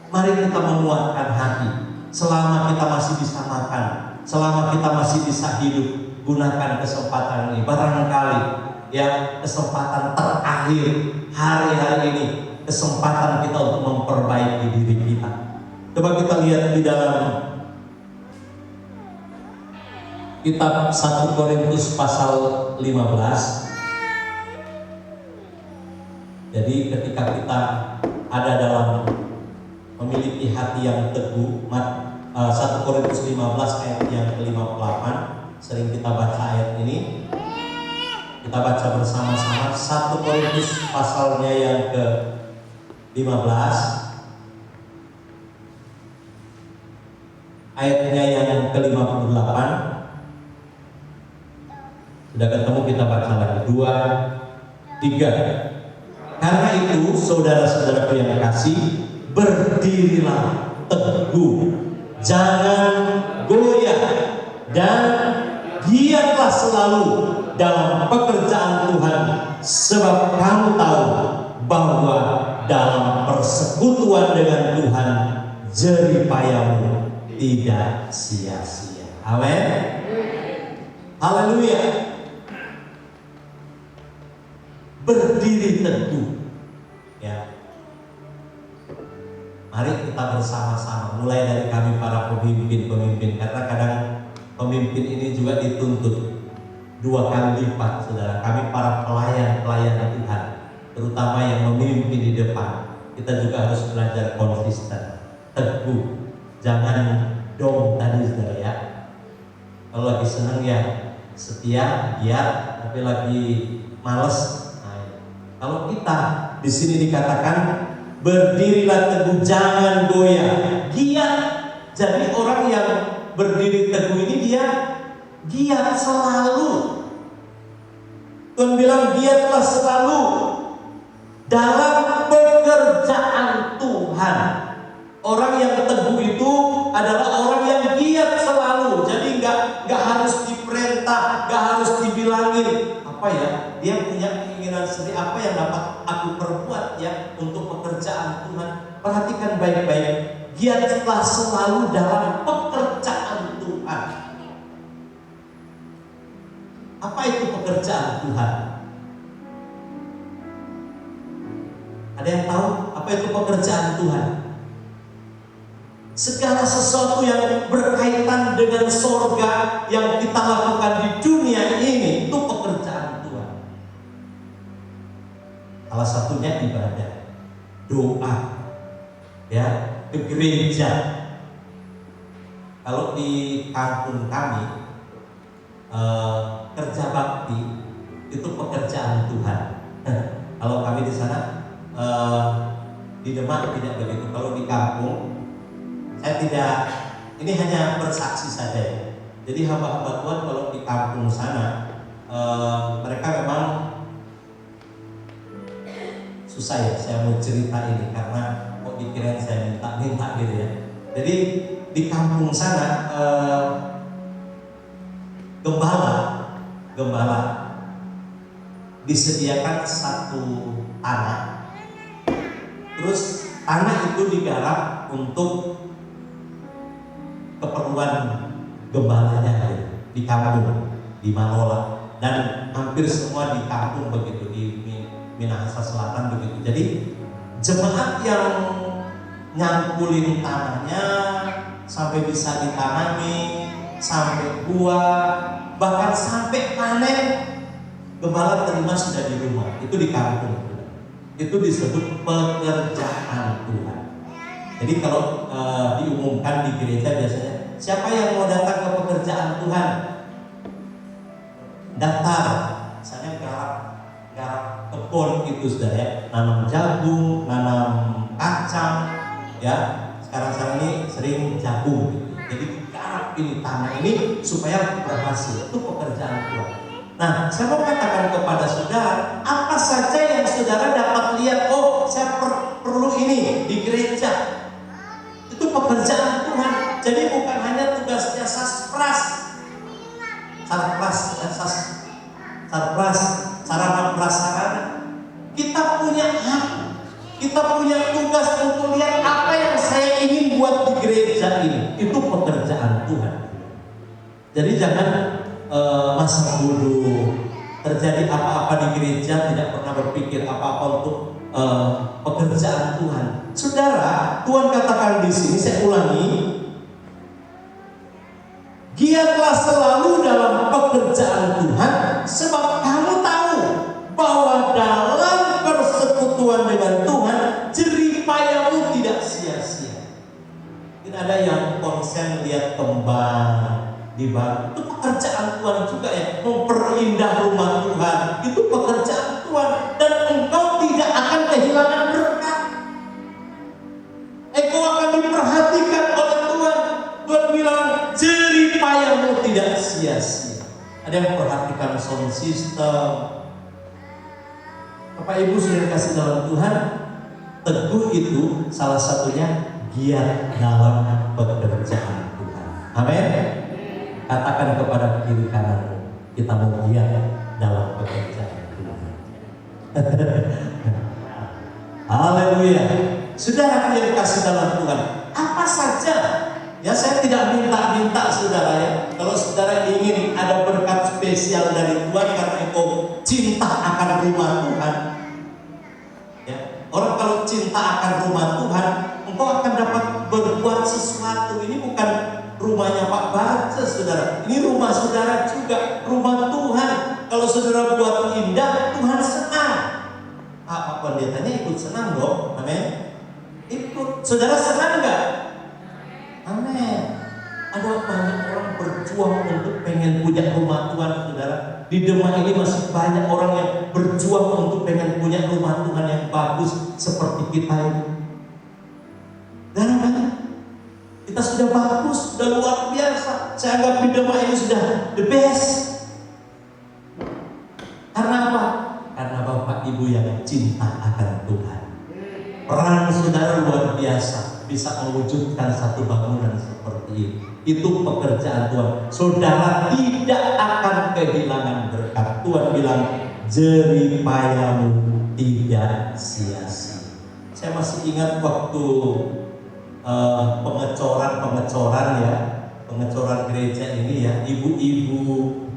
Mari kita menguatkan hati. Selama kita masih bisa makan, selama kita masih bisa hidup, gunakan kesempatan ini. Barangkali ya kesempatan terakhir hari-hari ini, kesempatan kita untuk memperbaiki diri kita. Coba kita lihat di dalam kitab 1 Korintus pasal 15. Jadi ketika kita ada dalam memiliki hati yang teguh, 1 Korintus 15 ayat yang ke-58, sering kita baca ayat ini. Kita baca bersama-sama 1 Korintus pasalnya yang ke-15. ayatnya yang ke-58. Sudah ketemu, kita baca lagi. 2, 3. Karena itu saudara-saudaraku yang kasih, berdirilah teguh, jangan goyah, dan giatlah selalu dalam pekerjaan Tuhan, sebab kamu tahu bahwa dalam persekutuan dengan Tuhan jeripayamu tidak sia-sia. Amin. Haleluya. Berdiri teguh, ya. Mari kita bersama-sama, mulai dari kami para pemimpin, karena kadang pemimpin ini juga dituntut 2 kali lipat, saudara. Kami para pelayan Tuhan, terutama yang memimpin di depan, kita juga harus belajar konsisten, teguh, jangan dong tadi, saudara, ya. Kalau lagi senang ya setia, giat, tapi lagi males. Kalau kita di sini dikatakan berdirilah teguh, jangan goyah, giat. Jadi orang yang berdiri teguh ini dia giat selalu. Tuhan bilang giatlah selalu dalam pekerjaan Tuhan. Orang yang teguh itu adalah orang yang giat selalu. Jadi nggak harus diperintah, nggak harus dibilangin. Apa ya, dia punya keinginan sendiri, apa yang dapat aku perbuat ya untuk pekerjaan Tuhan. Perhatikan baik-baik, giatlah selalu dalam pekerjaan Tuhan. Apa itu pekerjaan Tuhan? Ada yang tahu apa itu pekerjaan Tuhan? Segala sesuatu yang berkaitan dengan sorga yang kita lakukan di dunia ini itu pekerjaan Tuhan. Salah satunya ibadah, doa, ya, ke gereja. Kalau di kampung kami kerja bakti itu pekerjaan Tuhan. Kalau kami di sana di Demak tidak begitu. Kalau di kampung saya tidak, ini hanya bersaksi saja ya. Jadi hamba-hamba Tuhan kalau di kampung sana mereka memang susah ya. Saya mau cerita ini karena kok dikirain saya minta gitu ya. Jadi di kampung sana gembala disediakan satu tanah, terus tanah itu digarap untuk keperluan gembalanya di kampung, di Manola, dan hampir semua di kampung begitu, di Minahasa Selatan begitu. Jadi jemaat yang nyangkulin tanahnya sampai bisa ditanami, sampai buah, bahkan sampai panen, gembala terima sudah di rumah. Itu di kampung. Itu disebut pekerjaan Tuhan. Jadi kalau diumumkan di gereja biasanya, siapa yang mau datang ke pekerjaan Tuhan? Daftar. Misalnya garap kebun itu sudah ya, nanam jagung, nanam kacang, ya. Sekarang ini sering jagung. Jadi garap ini tanah ini supaya berhasil. Itu pekerjaan Tuhan. Nah, saya mau katakan kepada saudara, apa saja yang saudara dapat lihat, oh saya perlu ini di gereja. Itu pekerjaan Tuhan. Jadi bukan hanya tugasnya sarpras, sarana prasarana. Kita punya hak, kita punya tugas untuk lihat apa yang saya ingin buat di gereja ini. Itu pekerjaan Tuhan. Jadi jangan masa bodoh, terjadi apa-apa di gereja tidak pernah berpikir apa-apa untuk pekerjaan Tuhan. Saudara, Tuhan katakan di sini, saya ulangi, giatlah selalu dalam pekerjaan Tuhan, sebab kamu tahu bahwa dalam persekutuan dengan Tuhan jeripayamu tidak sia-sia. Tidak ada yang konsen lihat kembang dibangun. Itu pekerjaan Tuhan juga ya, memperindah rumah Tuhan. Itu pekerjaan Tuhan, dan engkau tidak akan kehilangan berkat. Engkau akan diperhatikan oleh Tuhan. Tuhan bilang jerih payahmu tidak sia-sia. Ada yang perhatikan sound system. Bapak Ibu sudah kasih dalam Tuhan, teguh itu salah satunya giat dalam pekerjaan Tuhan. Amin. Katakan kepada kiri kanan, kita mau giat dalam pekerjaan Tuhan. Haleluya. Saudara yang kasih dalam Tuhan, apa saja ya, saya tidak minta-minta saudara ya. Kalau saudara ingin ada berkat spesial dari Tuhan karena engkau cinta akan rumah Tuhan ya. Orang kalau cinta akan rumah Tuhan, engkau akan dapat berbuat sesuatu. Ini bukan rumahnya Pak Baca saudara, ini rumah saudara juga, rumah Tuhan. Kalau saudara buat indah, Tuhan senang. Pak pendetanya ikut senang dong, amin. Ikut, saudara senang nggak? Amin. Ada banyak orang berjuang untuk pengen punya rumah Tuhan, saudara. Di Demak ini masih banyak orang yang berjuang untuk pengen punya rumah Tuhan yang bagus seperti kita ini. Dan banyak. Kita sudah bagus, sudah luar biasa. Saya anggap di Demak ini sudah the best. Karena apa? Karena Bapak Ibu yang cinta akan Tuhan. Peran saudara luar biasa, bisa mewujudkan satu bangunan seperti ini. Itu pekerjaan Tuhan. Saudara tidak akan kehilangan berkat. Tuhan bilang jerih payahmu tidak sia-sia. Saya masih ingat waktu pengecoran ya, pengecoran gereja ini ya, ibu-ibu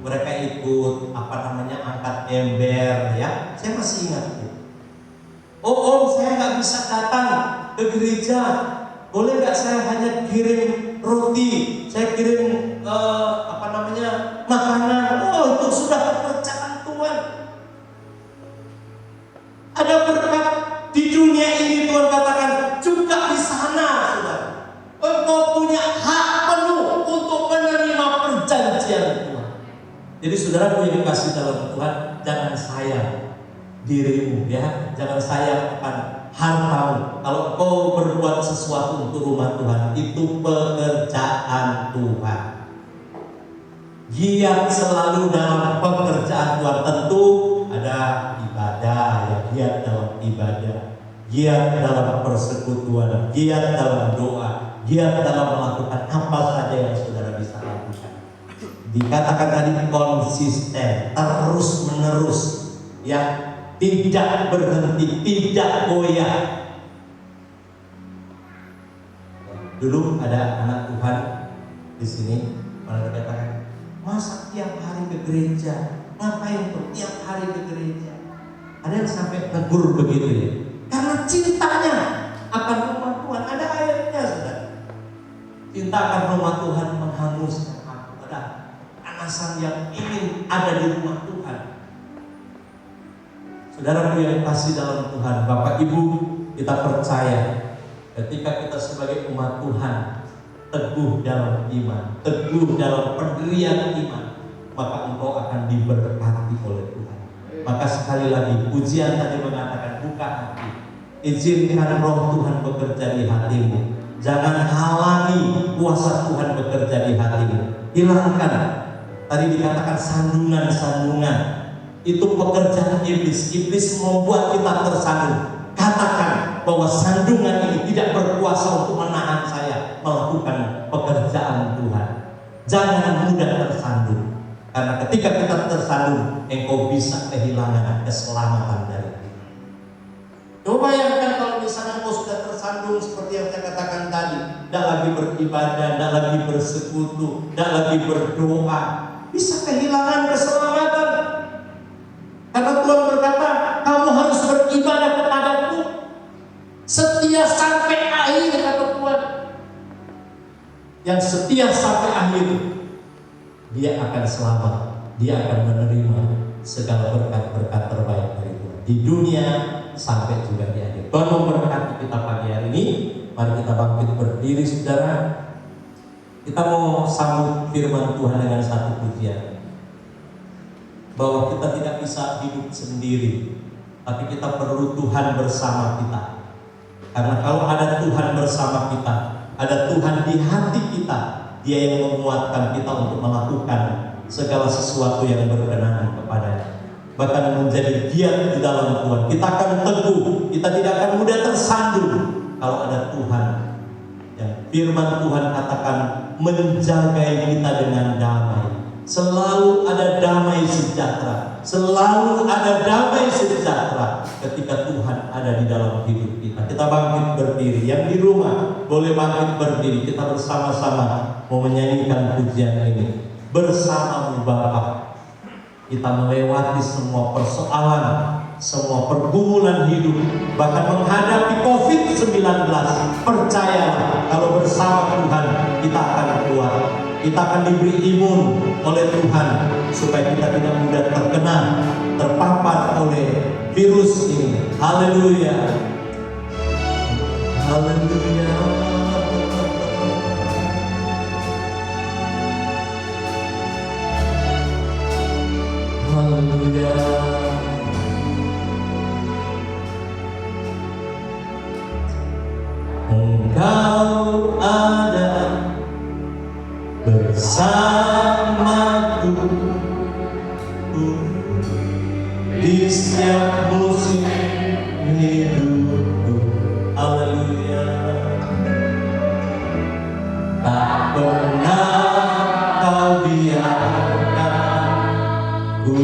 mereka ikut angkat ember ya. Saya masih ingat. Om, saya nggak bisa datang ke gereja. Boleh nggak saya hanya kirim roti, saya kirim makanan. Oh, itu sudah pekerjaan Tuhan. Ada berkat di dunia ini, Tuhan katakan juga di sana, saudara. Engkau punya hak penuh untuk menerima perjanjian Tuhan. Jadi saudara yang dikasih dalam Tuhan, jangan sayang dirimu ya, jangan sayang akan hartamu. Kalau kau berbuat sesuatu untuk rumah Tuhan, itu pekerjaan Tuhan. Giat selalu dalam pekerjaan Tuhan. Tentu ada ibadah ya, giat dalam ibadah, giat dalam persekutuan, giat dalam doa, giat dalam melakukan apa saja yang saudara bisa lakukan. Dikatakan tadi konsisten, terus menerus ya, tidak berhenti, tidak goyah. Dulu ada anak Tuhan di sini, malah dikatakan, masa tiap hari ke gereja? Ngapain tuh tiap hari ke gereja? Ada yang sampai tegur begitu ya, karena cintanya akan rumah Tuhan. Ada ayatnya, saudara. Cinta akan rumah Tuhan menghanguskan aku. Ada anasan yang ingin ada di rumah Tuhan. Saudara yang kasih dalam Tuhan, Bapak Ibu, kita percaya ketika kita sebagai umat Tuhan teguh dalam iman, teguh dalam pendirian iman, maka engkau akan diberkati oleh Tuhan. Maka sekali lagi pujian tadi mengatakan buka hati, izinkan roh Tuhan bekerja di hatimu. Jangan halangi kuasa Tuhan bekerja di hatimu. Hilangkan, tadi dikatakan sandungan-sandungan. Itu pekerjaan iblis. Iblis membuat kita tersandung. Katakan bahwa sandungan ini tidak berkuasa untuk menahan saya melakukan pekerjaan Tuhan. Jangan mudah tersandung, karena ketika kita tersandung, engkau bisa kehilangan keselamatan dari Tuhan. Coba bayangkan kalau misalnya engkau sudah tersandung seperti yang saya katakan tadi, tidak lagi beribadah, tidak lagi bersekutu, tidak lagi berdoa, bisa kehilangan keselamatan. Karena Tuhan berkata, kamu harus beribadah kepadaku setia sampai akhir, kata Tuhan. Yang setia sampai akhir, dia akan selamat, dia akan menerima segala berkat-berkat terbaik dari Tuhan di dunia sampai juga di akhir. Tuhan memberkati kita pagi hari ini. Mari kita bangkit berdiri, saudara. Kita mau sambut firman Tuhan dengan satu pujian, bahwa kita tidak bisa hidup sendiri, tapi kita perlu Tuhan bersama kita. Karena kalau ada Tuhan bersama kita, ada Tuhan di hati kita, Dia yang menguatkan kita untuk melakukan segala sesuatu yang berkenan kepadanya. Bahkan menjadi giat di dalam Tuhan. Kita akan teguh, kita tidak akan mudah tersandung kalau ada Tuhan. Ya, firman Tuhan katakan menjaga kita dengan damai. Selalu ada damai sejahtera. Selalu ada damai sejahtera ketika Tuhan ada di dalam hidup kita. Kita bangkit berdiri. Yang di rumah boleh bangkit berdiri. Kita bersama-sama mau menyanyikan pujian ini. Bersamamu Bapa, kita melewati semua persoalan, semua pergumulan hidup, bahkan menghadapi COVID-19. Percayalah, kalau bersama Tuhan kita akan keluar. Kita akan diberi imun oleh Tuhan supaya kita tidak mudah terkena, terpapar oleh virus ini. Haleluya. Haleluya. Haleluya. Engkau ada bersamaku di setiap musim hidupku. Haleluya. Tak pernah kau biarkan ku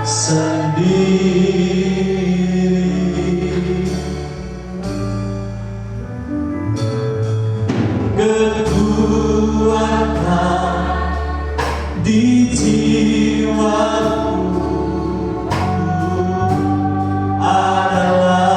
sendiri. Kekuatan di jiwaku adalah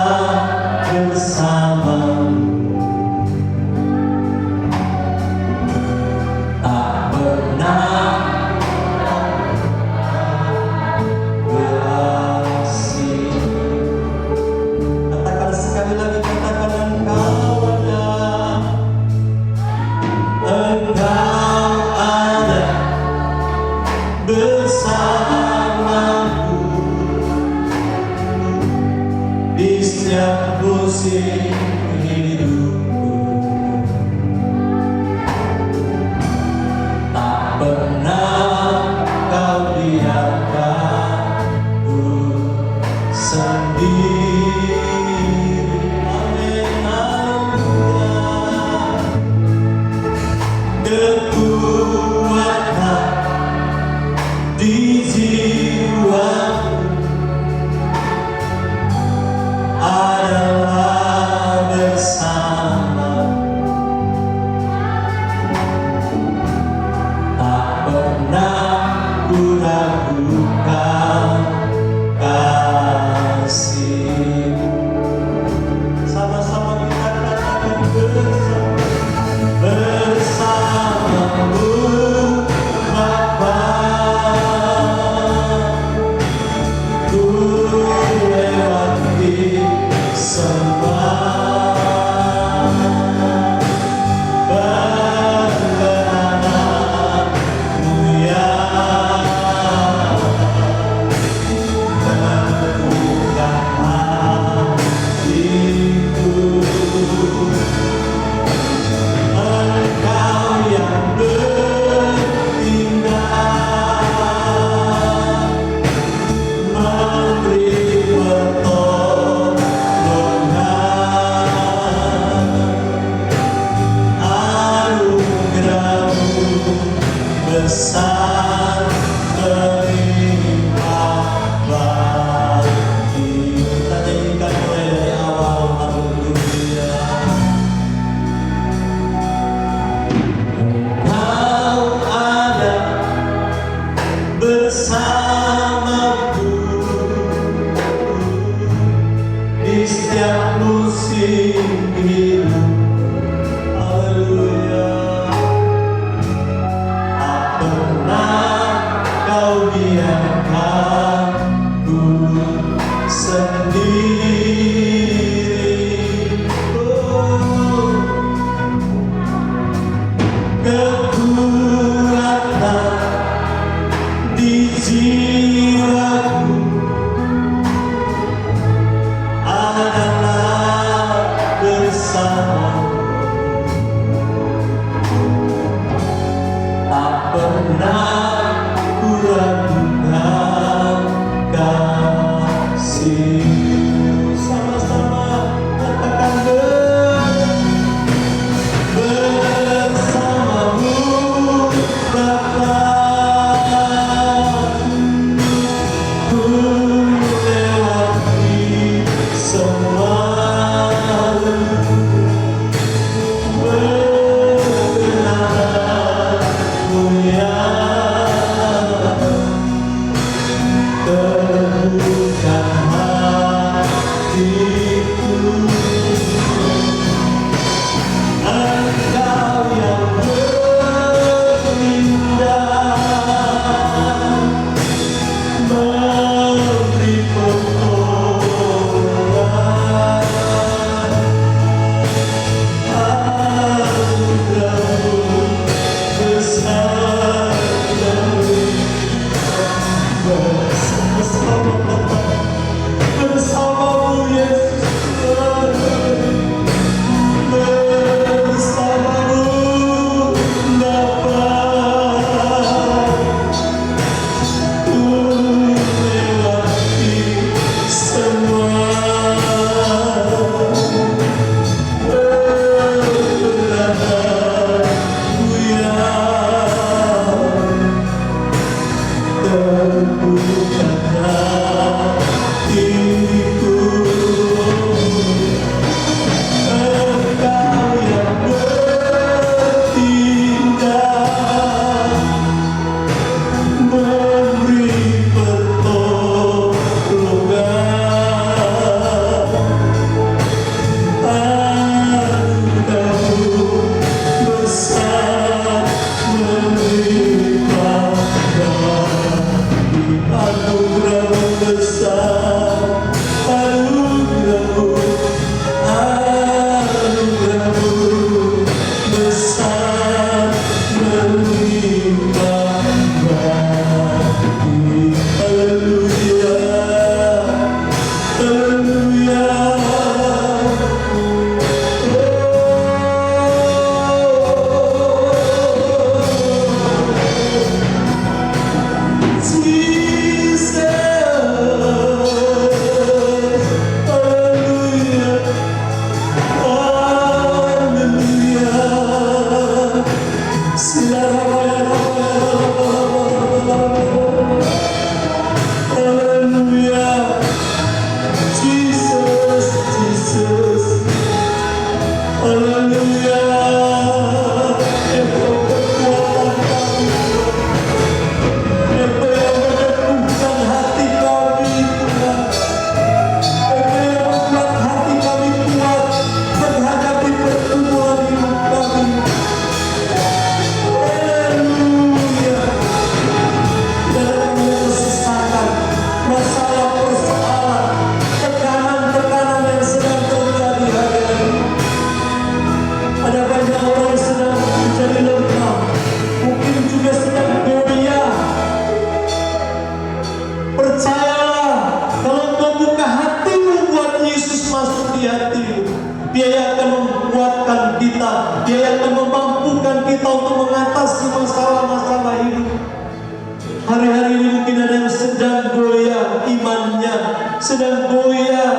sedang goyah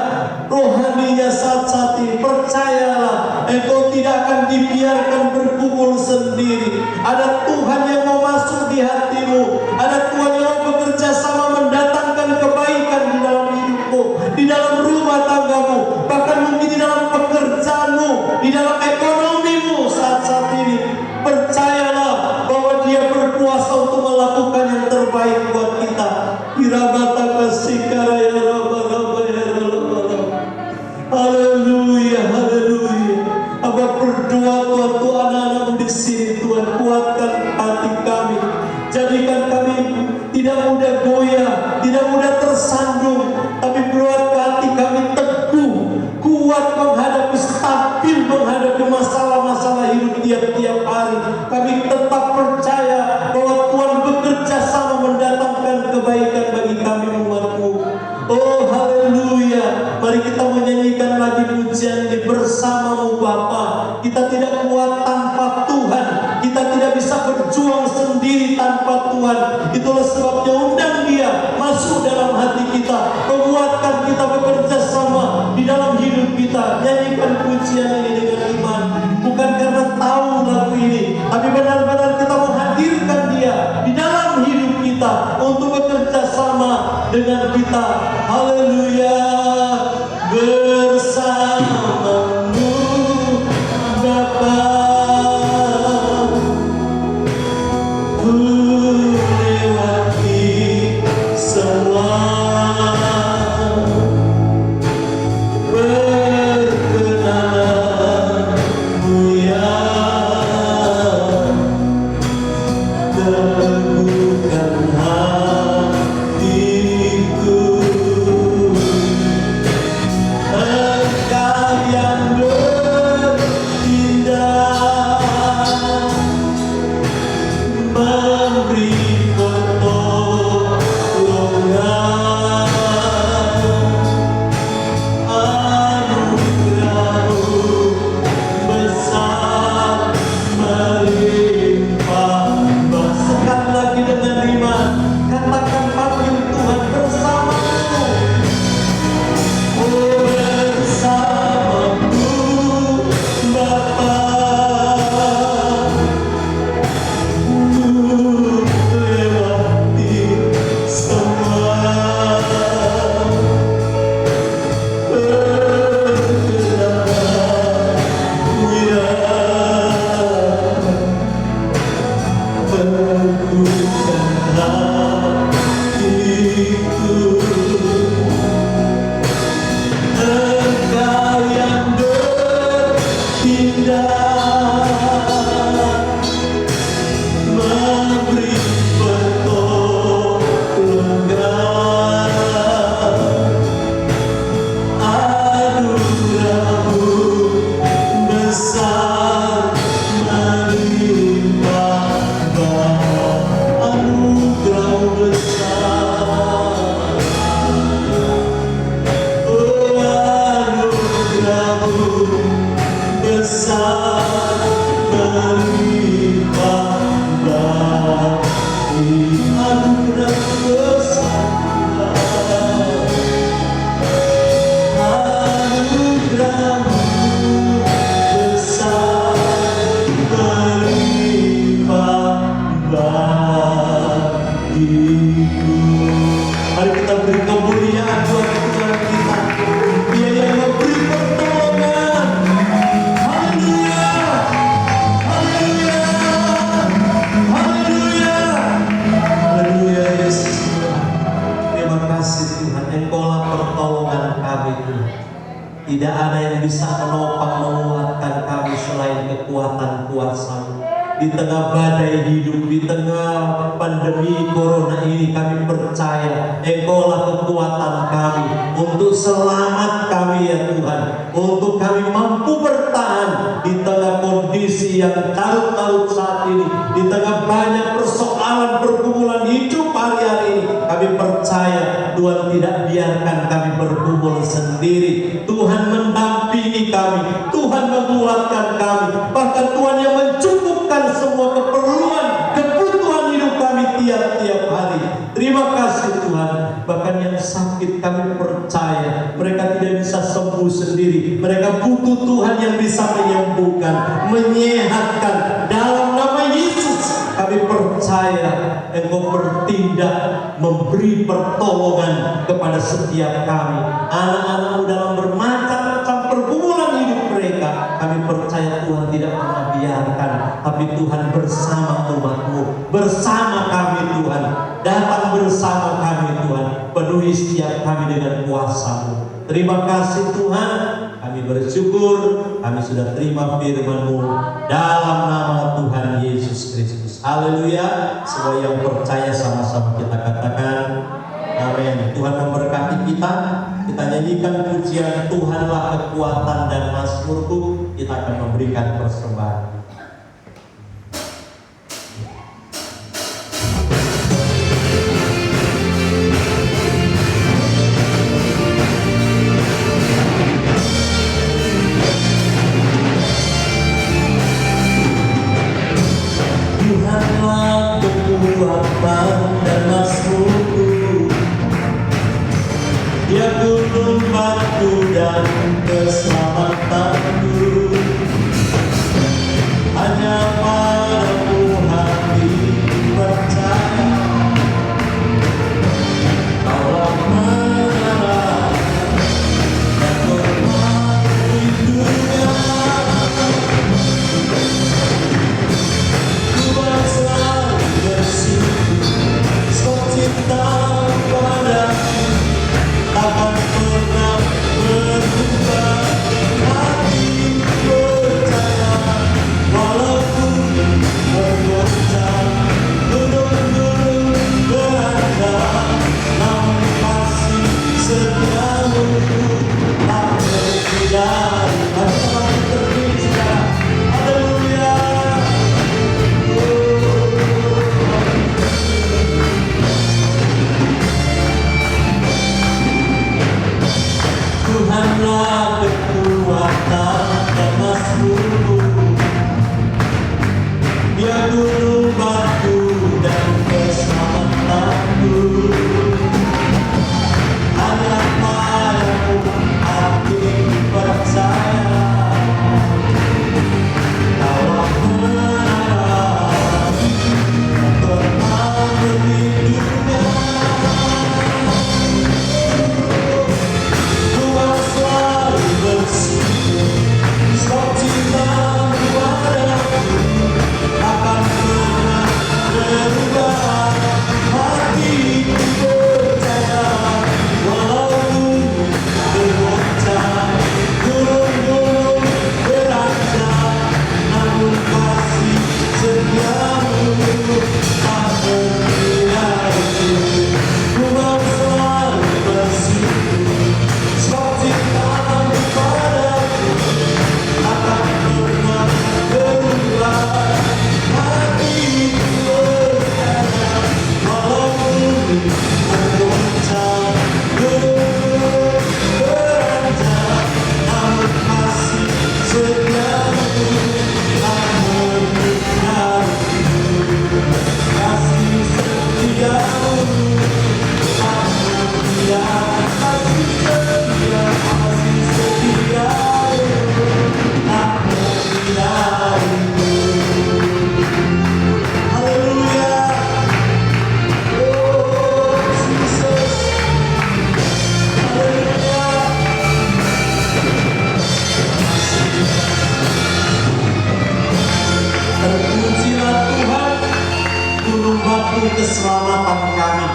rohaninya saat ini, percayalah engkau tidak akan dibiarkan bergumul sendiri. Ada Tuhan yang mau masuk di hatimu, ada Tuhan yang mau bekerja sama mendatangkan kebaikan di dalam hidupmu, di dalam rumah tanggamu, bahkan mungkin di dalam pekerjaanmu, di dalam ekonomimu saat ini. Percayalah bahwa Dia berkuasa untuk melakukan yang terbaik buat kita. Irabata kasih karaya raba ya raba. Haleluya, haleluya. Abah berdoa Tuhan, anak-anakmu di sini Tuhan, kuatkan hati kami, jadikan kami tidak mudah goyah, tidak mudah tersandung, tapi buatkan hati kami teguh, kuat menghadapi, stabil menghadapi masalah-masalah hidup tiap-tiap hari. Kami tetap percaya bahwa Tuhan bekerja sama mendatangkan kebaikan bagi kami umat-Mu. Oh haleluya. Mari kita menyanyikan lagi pujian ini bersama-Mu Bapa. Kita tidak kuat tanpa Tuhan, kita tidak bisa berjuang sendiri tanpa Tuhan. Itulah sebabnya undang Dia masuk dalam hati kita, menguatkan kita bekerja sama di dalam hidup kita. Nyanyikan pujian ini dengan iman, bukan karena tahu lagu ini, tapi benar-benar kita menghadirkan Dia di dalam hidup kita untuk bekerja sama dengan kita. Haleluya. Bersama-Mu Bapa, ku lewati semua, berkenan-Mu ya, teguhkan hatiku. Engkau yang bertindak, memberi pertolongan, anugerah-Mu besar melimpah. Sekali lagi dengan iman, katakan panggil Tuhan bersama-Mu. Oh bersama-Mu Bapa, ku lewati semua, berkenan-Mu ya, teguhkan hatiku. Engkau yang bertindak, memberi pertolongan, anugerah-Mu besar melimpah. Anugerah-Mu besar, oh anugerah-Mu besar melimpah bagi. Anugerah-Mu besar, anugerah-Mu besar melimpah bagiku. Mari kita beri kemuliaan buat Tuhan kita, Dia yang memberi pertolongan. Haleluya, haleluya, haleluya, haleluya Yesus. Terima kasih Tuhan, Engkau-lah pertolongan kami Tuhan. Tidak ada yang bisa menopang menguatkan kami selain kekuatan kuasa-Mu. Di tengah badai hidup, di tengah pandemi corona ini, kami percaya Engkau-lah kekuatan kami untuk selamat kami ya Tuhan, untuk kami mampu bertahan di tengah kondisi yang carut-marut saat ini, di tengah banyak persoalan pergumulan hidup hari-hari ini. Kami percaya Tuhan tidak biarkan kami bergumul sendiri. Tuhan mendampingi kami, Tuhan menguatkan kami, bahkan Tuhan yang mencukupkan semua kebutuhan hidup kami tiap-tiap hari. Terima kasih Tuhan. Bahkan yang sakit kami percaya Mereka butuh Tuhan yang bisa menyembuhkan, menyehatkan. Dalam nama Yesus kami percaya Engkau bertindak, memberi pertolongan kepada setiap kami. Anak-anakmu dalam bermacam-macam pergumulan hidup mereka, kami percaya Tuhan tidak pernah biarkan. Tapi Tuhan bersama umat-Mu, bersama kami Tuhan. Datang bersama kami Tuhan, penuhi setiap kami dengan kuasa-Mu. Terima kasih Tuhan, kami bersyukur, kami sudah terima firman-Mu dalam nama Tuhan Yesus Kristus. Haleluya. Semua yang percaya sama-sama kita katakan amin. Tuhan memberkati kita. Kita nyanyikan pujian Tuhanlah kekuatan dan mazmurku. Kita akan memberikan persembahan. Tuhanlah kekuatan dan mazmurku, Dia gunung batu dan keselamatanku. Hanya padamu hati percaya, Kaulah menara dan tempat hidupnya. Cinta padamu takkan pernah berubah. Hati percaya walaupun bergoncang gunung-gunung berada, namun kasih setiamu tak berhindar. Mari kita berdiri saudara. Haleluya. Tuhanlah kekuatan dan mazmurku, Dia gunung batu dan keselamatanku. Hanya padamu hati percaya, Kaulah menara dan tempat berlindungnya. Sebab cinta-Mu padaku akan pernah berubah. Hatiku percaya walaupun bergoncang gunung-gunung beranjak, namun kasih setiamu tak berhenti. Ku mau selalu bersyukur, sebab cinta-Mu padaku akan pernah berubah. Hatiku percaya walaupun bergoncang gunung beranjak, namun kasih setiamu tak berhenti. Kasih setiamu tak berhenti. Kasih setia, kasih setiamu tak berhenti. Haleluya. Oh Jesus. Haleluya. Terpujilah Tuhan, gunung batu keselamatan kami.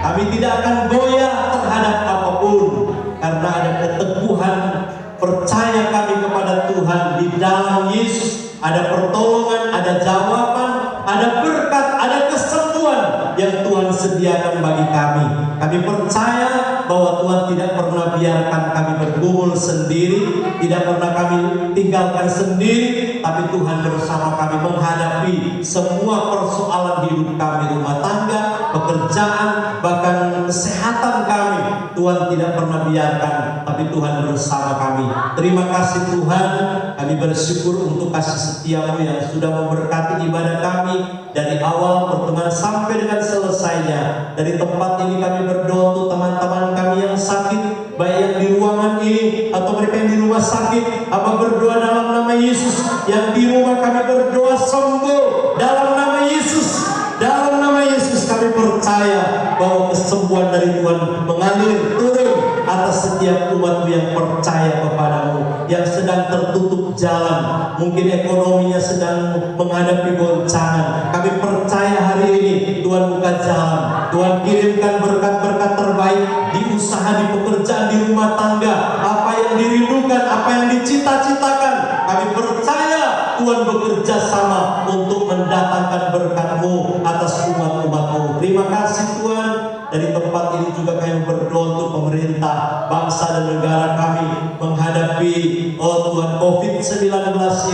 Kami tidak akan goyah terhadap apapun, karena ada keteguhan percaya kami kepada Tuhan. Di dalam Yesus ada pertolongan, ada jawaban, ada berkat, ada kesembuhan yang Tuhan sediakan bagi kami. Kami percaya bahwa Tuhan tidak pernah biarkan kami bergumul sendiri, tidak pernah kami tinggalkan sendiri, tapi Tuhan bersama kami menghadapi semua persoalan hidup kami, rumah tangga, pekerjaan, bahkan kesehatan kami. Tuhan tidak pernah biarkan, tapi Tuhan bersama kami. Terima kasih Tuhan, kami bersyukur untuk kasih setia-Mu yang sudah memberkati ibadah kami dari awal pertemuan sampai dengan selesainya. Dari tempat ini kami berdoa untuk teman-teman kami yang sakit, baik yang di ruangan ini atau mereka yang di rumah sakit, hamba berdoa dalam nama Yesus. Yang di rumah kami berdoa sembuh dalam nama Yesus. Dalam nama Yesus kami percaya bahwa kesembuhan dari Tuhan mengalir turun atas setiap umat yang percaya kepadamu, yang sedang tertutup jalan, mungkin ekonominya sedang menghadapi goncangan. Kami percaya hari ini Tuhan buka jalan, Tuhan kirimkan berkat-berkat terbaik di usaha, di pekerjaan, di rumah tangga. Apa yang dirindukan, apa yang dicita-citakan, kami percaya Tuhan bekerja sama untuk mendatangkan berkat-Mu atas umat-umat-Mu. Terima kasih Tuhan. Dari tempat ini juga kami berdoa untuk pemerintah, bangsa dan negara kami menghadapi Tuhan COVID-19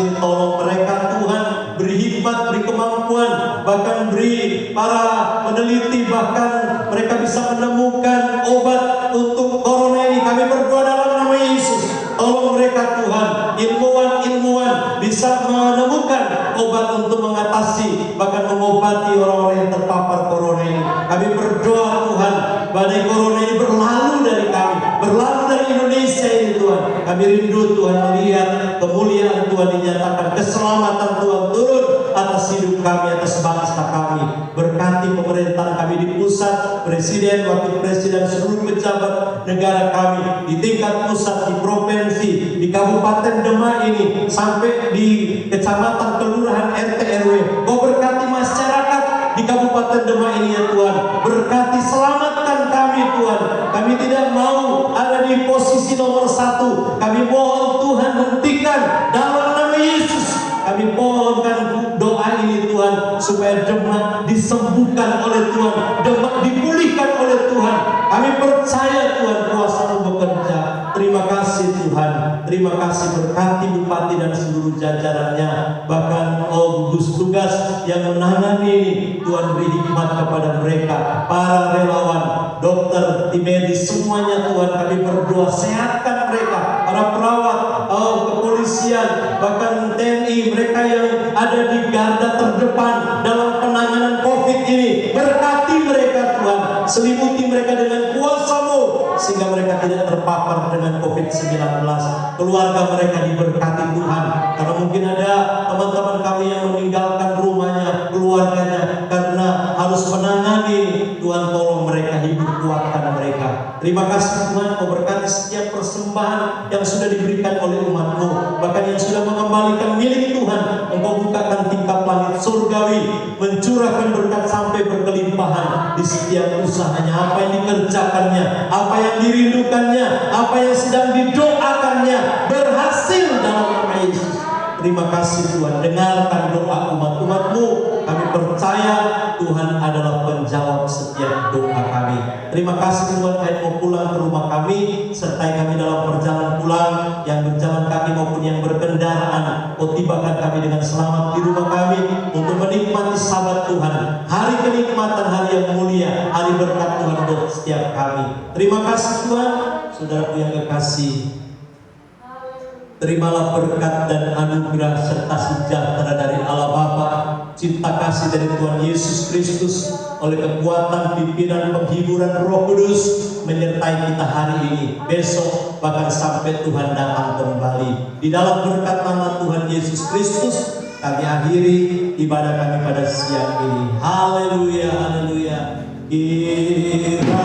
ini. Tolong mereka Tuhan, beri hikmat, beri kemampuan, bahkan beri para peneliti, bahkan mereka bisa menemukan obat untuk corona ini. Kami berdoa dalam nama Yesus. Tolong mereka Tuhan, ilmuwan bisa menemukan obat untuk mengatasi, bahkan mengobati orang-orang yang terpapar corona ini. Kami berdoa Tuhan, badai corona ini berlalu dari kami, berlalu dari Indonesia ini Tuhan. Kami rindu Tuhan melihat kemuliaan Tuhan dinyatakan, keselamatan Tuhan turun atas hidup kami, atas bangsa kami. Berkati pemerintahan kami di pusat, presiden, wakil presiden, seluruh pejabat negara kami di tingkat pusat, di provinsi, di Kabupaten Demak ini, sampai di kecamatan, kelurahan, RT, RW. Kau berkati masyarakat di Kabupaten Demak ini ya Tuhan. Berkati, selamatkan kami Tuhan. Kami tidak mau ada di posisi nomor 1. Kami mohon Tuhan, hentikan dalam nama Yesus. Kami mohonkan doa ini Tuhan, supaya Demak disembuhkan oleh Tuhan, Demak dipulihkan oleh Tuhan. Kami percaya Tuhan kuasa-Mu bekerja. Terima kasih Tuhan. Terima kasih, berkati bupati dan seluruh jajarannya, bahkan gugus tugas yang menangani ini. Tuhan beri hikmat kepada mereka, para relawan, dokter, tim medis, semuanya Tuhan kami berdoa, sehatkan mereka, para perawat, kepolisian, bahkan TNI, mereka yang ada di garda terdepan dalam penanganan COVID ini. Berkati mereka Tuhan, selimuti mereka dengan kuasa-Mu, sehingga mereka tidak terpapar dengan COVID-19. Keluarga mereka diberkati Tuhan, karena mungkin ada teman-teman kami yang meninggalkan rumahnya, keluarganya, karena harus menangani. Tuhan tolong mereka, hidup kuatkan mereka. Terima kasih Tuhan, Kau berkati setiap persembahan yang sudah diberikan oleh umat-Mu, bahkan yang sudah mengembalikan milik Tuhan. Engkau bukakan tingkap langit surgawi, mencurahkan berkat sampai berkelimpahan di setiap usahanya, apa yang dikerjakannya, apa yang dirindukannya, apa yang sedang didoakannya, berhasil dalam nama Yesus. Terima kasih Tuhan, dengarkan doa umat-umat-Mu. Kami percaya Tuhan adalah penjawab setiap doa kami. Terima kasih Tuhan, kami mau pulang ke rumah kami, sertai kami dalam perjalanan pulang, yang berjalan kaki maupun yang berkendaraan. Kau tibakan kami dengan selamat di rumah kami, untuk menikmati sabat Tuhan, hari kenikmatan, hari yang mulia, hari berkat Tuhan untuk setiap kami. Terima kasih Tuhan. Saudaraku yang kekasih, terimalah berkat dan anugerah serta sejahtera dari Allah Bapa, cinta kasih dari Tuhan Yesus Kristus, oleh kekuatan pimpinan penghiburan Roh Kudus, menyertai kita hari ini, besok, bahkan sampai Tuhan datang kembali. Di dalam berkat nama Tuhan Yesus Kristus, kami akhiri ibadah kami pada siang ini. Haleluya, haleluya. Kiranya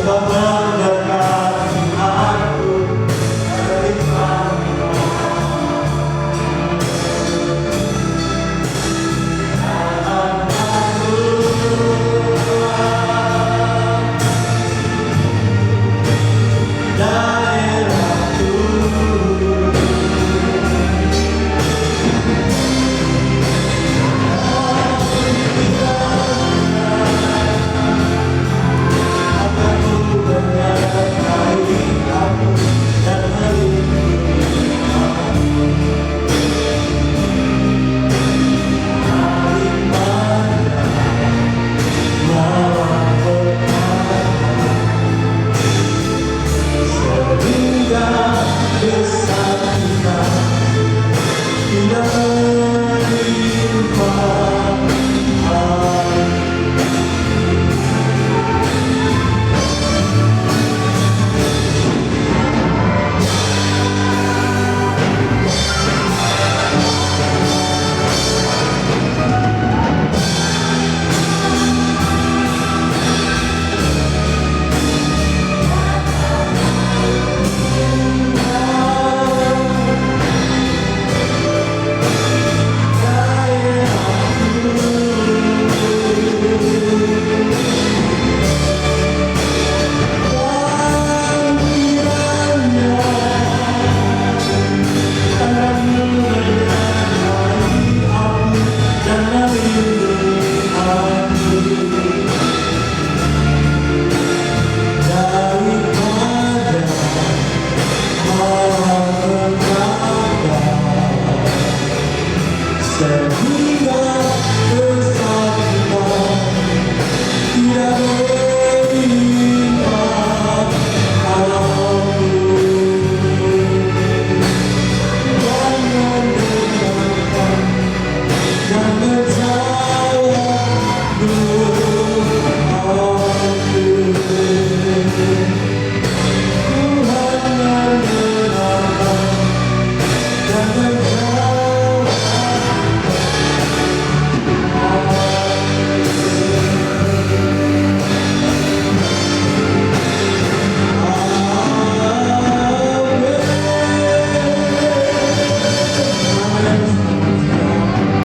Engkau memberkati aku, sehingga